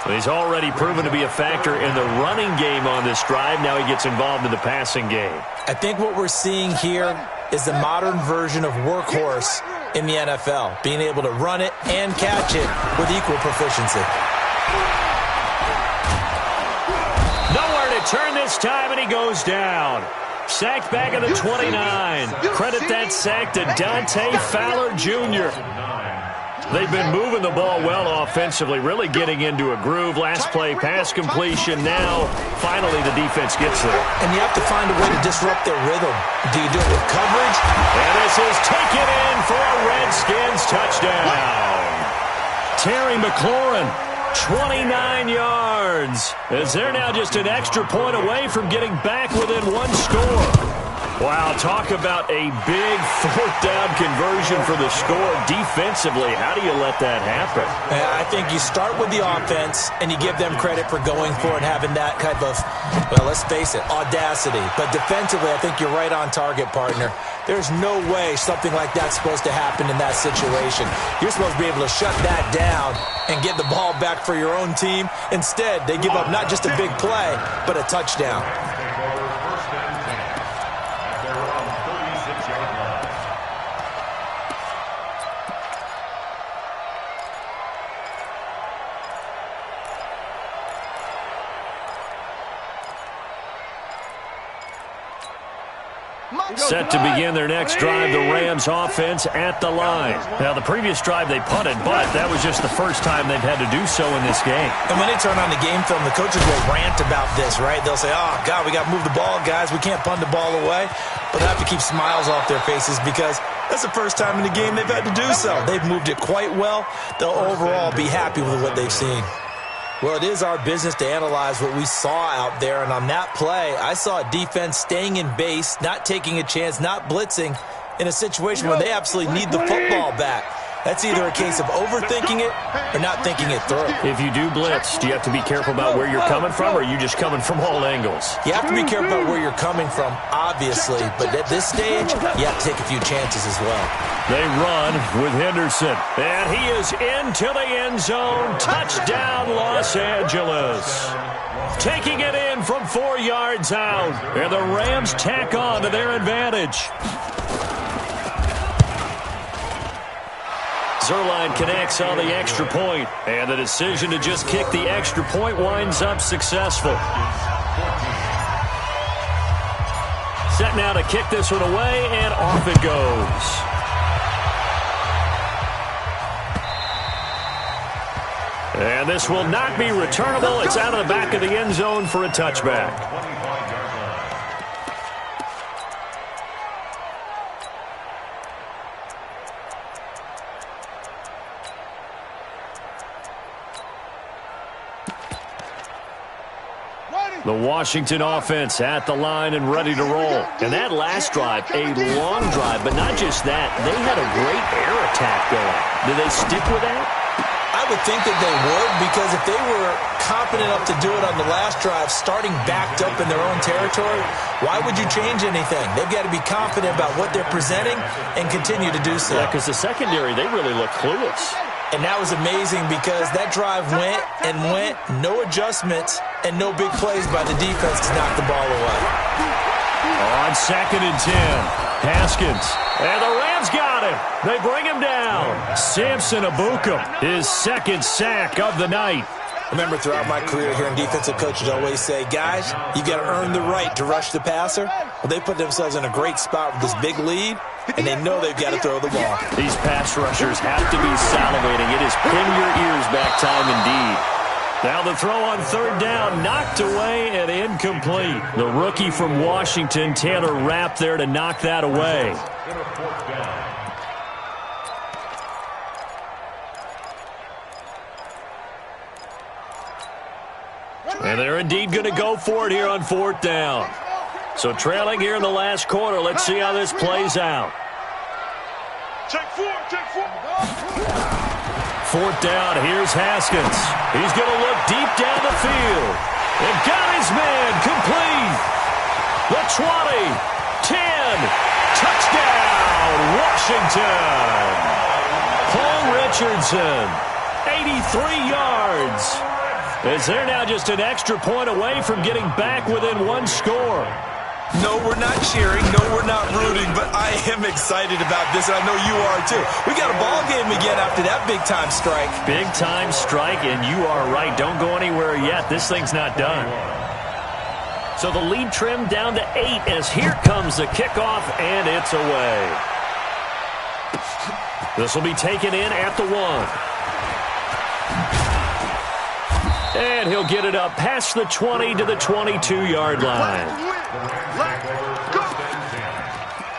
He's already proven to be a factor in the running game on this drive. Now he gets involved in the passing game. I think what we're seeing here is the modern version of workhorse in the NFL, being able to run it and catch it with equal proficiency. Nowhere to turn this time, and he goes down. Sacked back at the 29. Credit that sack to Dante Fowler Jr. They've been moving the ball well offensively, really getting into a groove. Last play, pass completion. Now, finally, the defense gets there. And you have to find a way to disrupt their rhythm. Do you do it with coverage? And this is taken in for a Redskins touchdown. Terry McLaurin, 29 yards. As they're now just an extra point away from getting back within 1 score. Wow, talk about a big fourth down conversion for the score. Defensively, how do you let that happen? I think you start with the offense, and you give them credit for going for it, having that type of, well, let's face it, audacity. But defensively, I think you're right on target, partner. There's no way something like that's supposed to happen in that situation. You're supposed to be able to shut that down and get the ball back for your own team. Instead, they give up not just a big play, but a touchdown. Set to begin their next drive, the Rams offense at the line. Now, the previous drive they punted, but that was just the first time they've had to do so in this game. And when they turn on the game film, the coaches will rant about this, right? They'll say, oh, God, we got to move the ball, guys. We can't punt the ball away. But they have to keep smiles off their faces because that's the first time in the game they've had to do so. They've moved it quite well. They'll overall be happy with what they've seen. Well, it is our business to analyze what we saw out there, and on that play, I saw a defense staying in base, not taking a chance, not blitzing in a situation where they absolutely need the football back. That's either a case of overthinking it or not thinking it through. If you do blitz, do you have to be careful about where you're coming from, or are you just coming from all angles? You have to be careful about where you're coming from, obviously, but at this stage, you have to take a few chances as well. They run with Henderson, and he is into the end zone. Touchdown, Los Angeles. Taking it in from 4 yards out, and the Rams tack on to their advantage. Zerline connects on the extra point, and the decision to just kick the extra point winds up successful. Set now to kick this one away, and off it goes. And this will not be returnable. It's out of the back of the end zone for a touchback. The Washington offense at the line and ready to roll. And that last drive, a long drive, but not just that. They had a great air attack going. Do they stick with that? I would think that they would, because if they were confident enough to do it on the last drive, starting backed up in their own territory, why would you change anything? They've got to be confident about what they're presenting and continue to do so. Yeah, because the secondary, they really look clueless. And that was amazing because that drive went and went, no adjustments, and no big plays by the defense to knock the ball away. On 2nd and 10, Haskins. And the Rams got him. They bring him down. Samson Ebukam, his 2nd sack of the night. Remember, throughout my career here in defensive coaches always say, guys, you got to earn the right to rush the passer. Well, they put themselves in a great spot with this big lead, and they know they've got to throw the ball. These pass rushers have to be salivating. It is pin your ears back time indeed. Now the throw on 3rd down, knocked away and incomplete. The rookie from Washington, Taylor Rapp, there to knock that away. And they're indeed going to go for it here on 4th down. So trailing here in the last quarter. Let's see how this plays out. Check 4, check 4. 4th down, here's Haskins. He's going to look deep down the field. And got his man complete. The 20, 10, touchdown, Washington. Paul Richardson, 83 yards. As they're now just an extra point away from getting back within 1 score. No, we're not cheering. No, we're not rooting. But I am excited about this, and I know you are too. We got a ball game again after that big-time strike. Big-time strike, and you are right. Don't go anywhere yet. This thing's not done. So the lead trimmed down to 8 as here comes the kickoff, and it's away. This will be taken in at the 1. And he'll get it up past the 20 to the 22-yard line.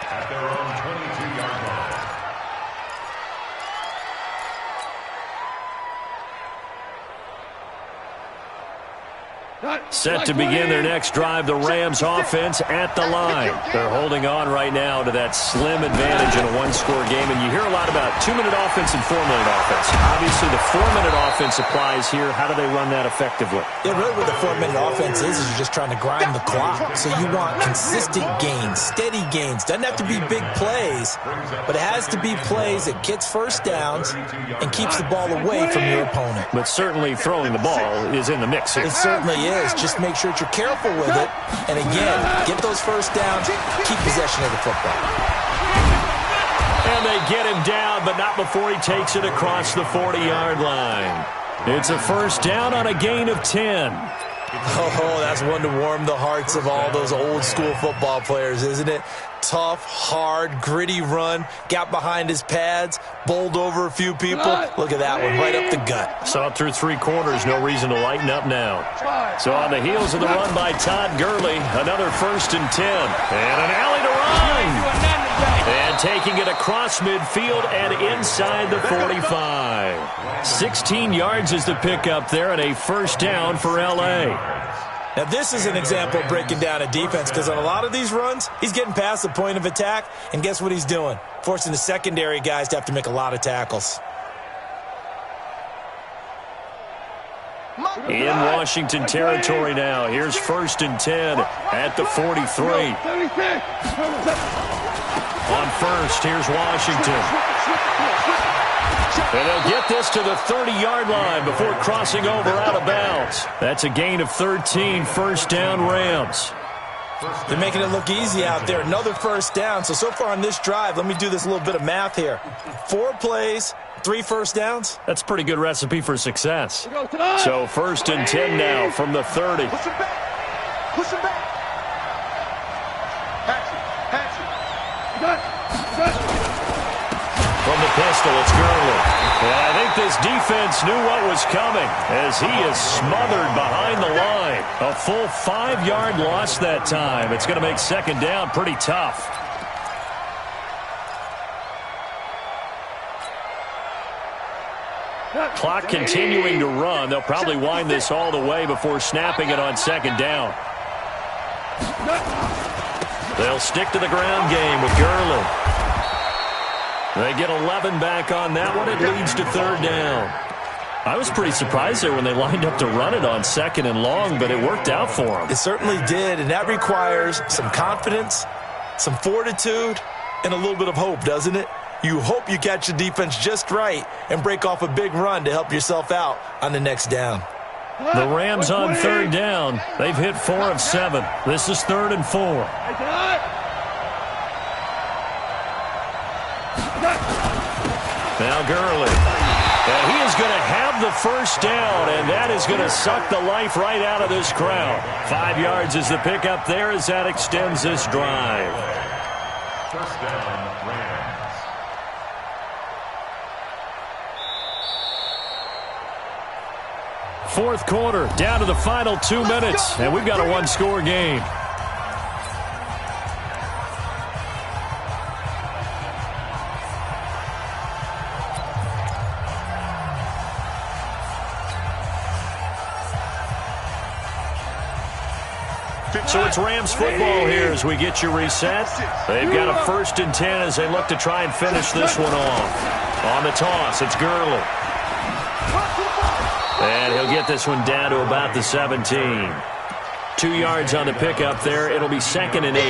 At their own 22-yard line. Set to begin their next drive, the Rams offense at the line. They're holding on right now to that slim advantage in a 1-score game, and you hear a lot about 2-minute offense and 4-minute offense. Obviously, the 4-minute offense applies here. How do they run that effectively? Yeah, really what the 4-minute offense is you're just trying to grind the clock. So you want consistent gains, steady gains. Doesn't have to be big plays, but it has to be plays that gets first downs and keeps the ball away from your opponent. But certainly throwing the ball is in the mix here. It certainly is. Just make sure that you're careful with it. And again, get those first downs, keep possession of the football. And they get him down, but not before he takes it across the 40-yard line. It's a first down on a gain of 10. Oh, that's one to warm the hearts of all those old-school football players, isn't it? Tough, hard, gritty run, got behind his pads, bowled over a few people. Look at that one, right up the gut. Saw it through 3 quarters, no reason to lighten up now. So on the heels of the run by Todd Gurley, another 1st and 10. And an alley to run. And taking it across midfield and inside the 45. 16 yards is the pickup there and a first down for L.A. Now, this is an example of breaking down a defense because on a lot of these runs, he's getting past the point of attack, and guess what he's doing? Forcing the secondary guys to have to make a lot of tackles. In Washington territory now. Here's 1st and 10 at the 43. On 1st, here's Washington. And they'll get this to the 30-yard line before crossing over out of bounds. That's a gain of 13, first down Rams. They're making it look easy out there. Another first down. So far on this drive, let me do this little bit of math here. 4 plays, 3 first downs. That's a pretty good recipe for success. So 1st and 10 now from the 30. Push him back. Push him back. From the pistol, it's Gurley. And I think this defense knew what was coming as he is smothered behind the line. A full 5-yard loss that time. It's going to make 2nd down pretty tough. Clock continuing to run. They'll probably wind this all the way before snapping it on second down. They'll stick to the ground game with Gurley. They get 11 back on that one. It leads to third down. I was pretty surprised there when they lined up to run it on second and long, but it worked out for them. It certainly did, and that requires some confidence, some fortitude, and a little bit of hope, doesn't it? You hope you catch the defense just right and break off a big run to help yourself out on the next down. The Rams on third down. They've hit 4 of 7. This is 3rd and 4. Now Gurley. And he is going to have the first down, and that is going to suck the life right out of this crowd. 5 yards is the pickup there as that extends this drive. First down, Rams. Fourth quarter, down to the final 2 minutes, and we've got a one-score game. So it's Rams football here as we get you reset. They've got a 1st and 10 as they look to try and finish this one off. On the toss, it's Gurley. And he'll get this one down to about the 17. 2 yards on the pickup there. It'll be 2nd and 8.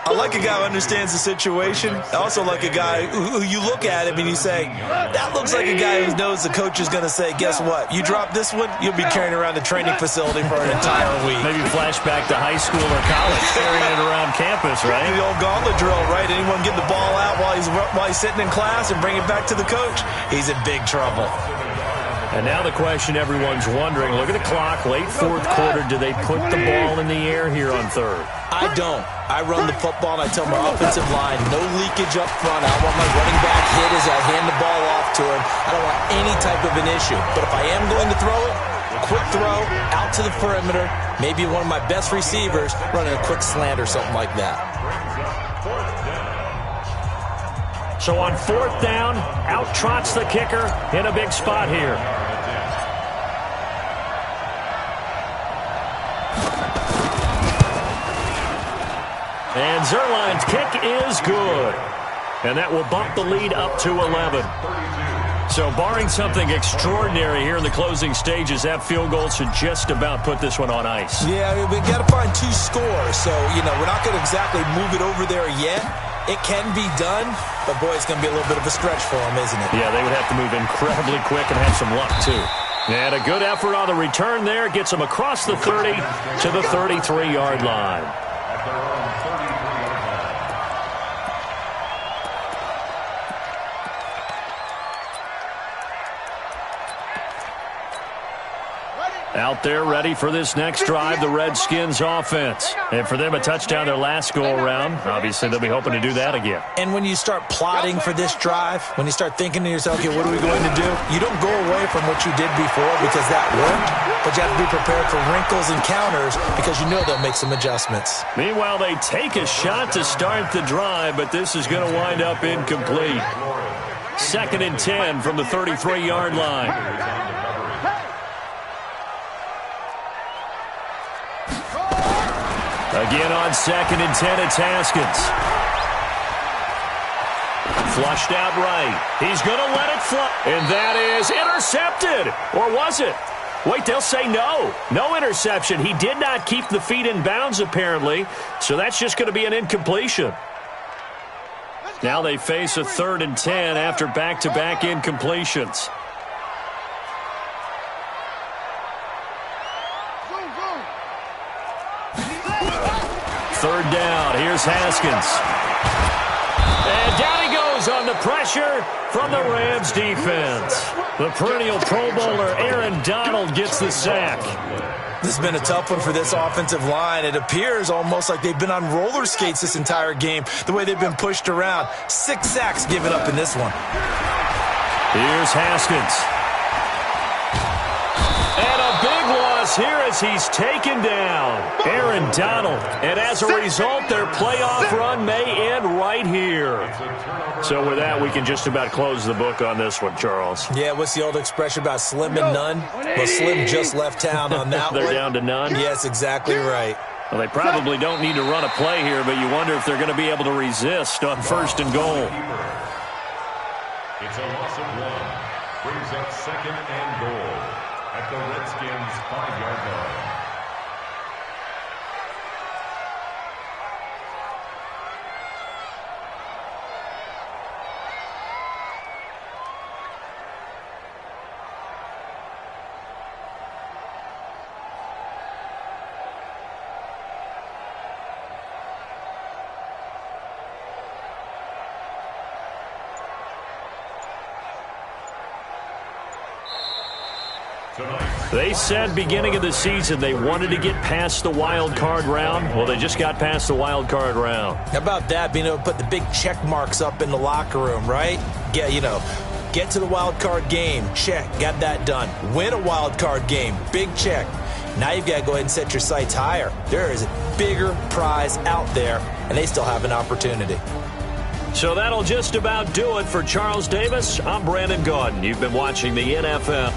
I like a guy who understands the situation. I also like a guy who you look at him and you say, that looks like a guy who knows the coach is going to say, guess what? You drop this one, you'll be carrying around the training facility for an entire week. Maybe flashback to high school or college, carrying it around campus, right? The old gauntlet drill, right? Anyone get the ball out while he's sitting in class and bring it back to the coach? He's in big trouble. And now the question everyone's wondering, look at the clock, late 4th quarter, do they put the ball in the air here on 3rd? I don't. I run the football, and I tell my offensive line, no leakage up front. I want my running back hit as I hand the ball off to him. I don't want any type of an issue. But if I am going to throw it, quick throw, out to the perimeter, maybe one of my best receivers running a quick slant or something like that. So on 4th down, out trots the kicker in a big spot here. And Zerline's kick is good. And that will bump the lead up to 11. So barring something extraordinary here in the closing stages, that field goal should just about put this one on ice. Yeah, we got to find 2 scores. So, we're not going to exactly move it over there yet. It can be done, but, boy, it's going to be a little bit of a stretch for them, isn't it? Yeah, they would have to move incredibly quick and have some luck, too. And a good effort on the return there gets them across the 30 to the 33-yard line. Out there ready for this next drive, the Redskins offense. And for them, a touchdown their last go-around. Obviously, they'll be hoping to do that again. And when you start plotting for this drive, when you start thinking to yourself, okay, what are we going to do? You don't go away from what you did before because that worked, but you have to be prepared for wrinkles and counters because you know they'll make some adjustments. Meanwhile, they take a shot to start the drive, but this is going to wind up incomplete. 2nd and 10 from the 33-yard line. Again on 2nd and 10, it's Haskins. Flushed out right. He's going to let it fly. And that is intercepted. Or was it? Wait, they'll say no. No interception. He did not keep the feet in bounds, apparently. So that's just going to be an incompletion. Now they face a 3rd and 10 after back-to-back incompletions. Third down, here's Haskins. And down he goes on the pressure from the Rams defense. The perennial Pro Bowler Aaron Donald gets the sack. This has been a tough one for this offensive line. It appears almost like they've been on roller skates this entire game, the way they've been pushed around. 6 sacks given up in this one. Here's Haskins. And a big loss is here as he's taken down. Aaron Donald. And as a result, their playoff run may end right here. So with that, we can just about close the book on this one, Charles. Yeah, what's the old expression about slim and none? Well, Slim just left town on that one. They're down to none? Yes, exactly right. Well, they probably don't need to run a play here, but you wonder if they're going to be able to resist on 1st and goal. It's a loss of 1. Brings up 2nd and goal at the Redskins' 5-yard line. They said beginning of the season they wanted to get past the wild card round. Well, they just got past the wild card round. How about that, being able to put the big check marks up in the locker room, right? Get to the wild card game, check, got that done. Win a wild card game, big check. Now you've got to go ahead and set your sights higher. There is a bigger prize out there, and they still have an opportunity. So that'll just about do it for Charles Davis. I'm Brandon Gaudin. You've been watching the NFL.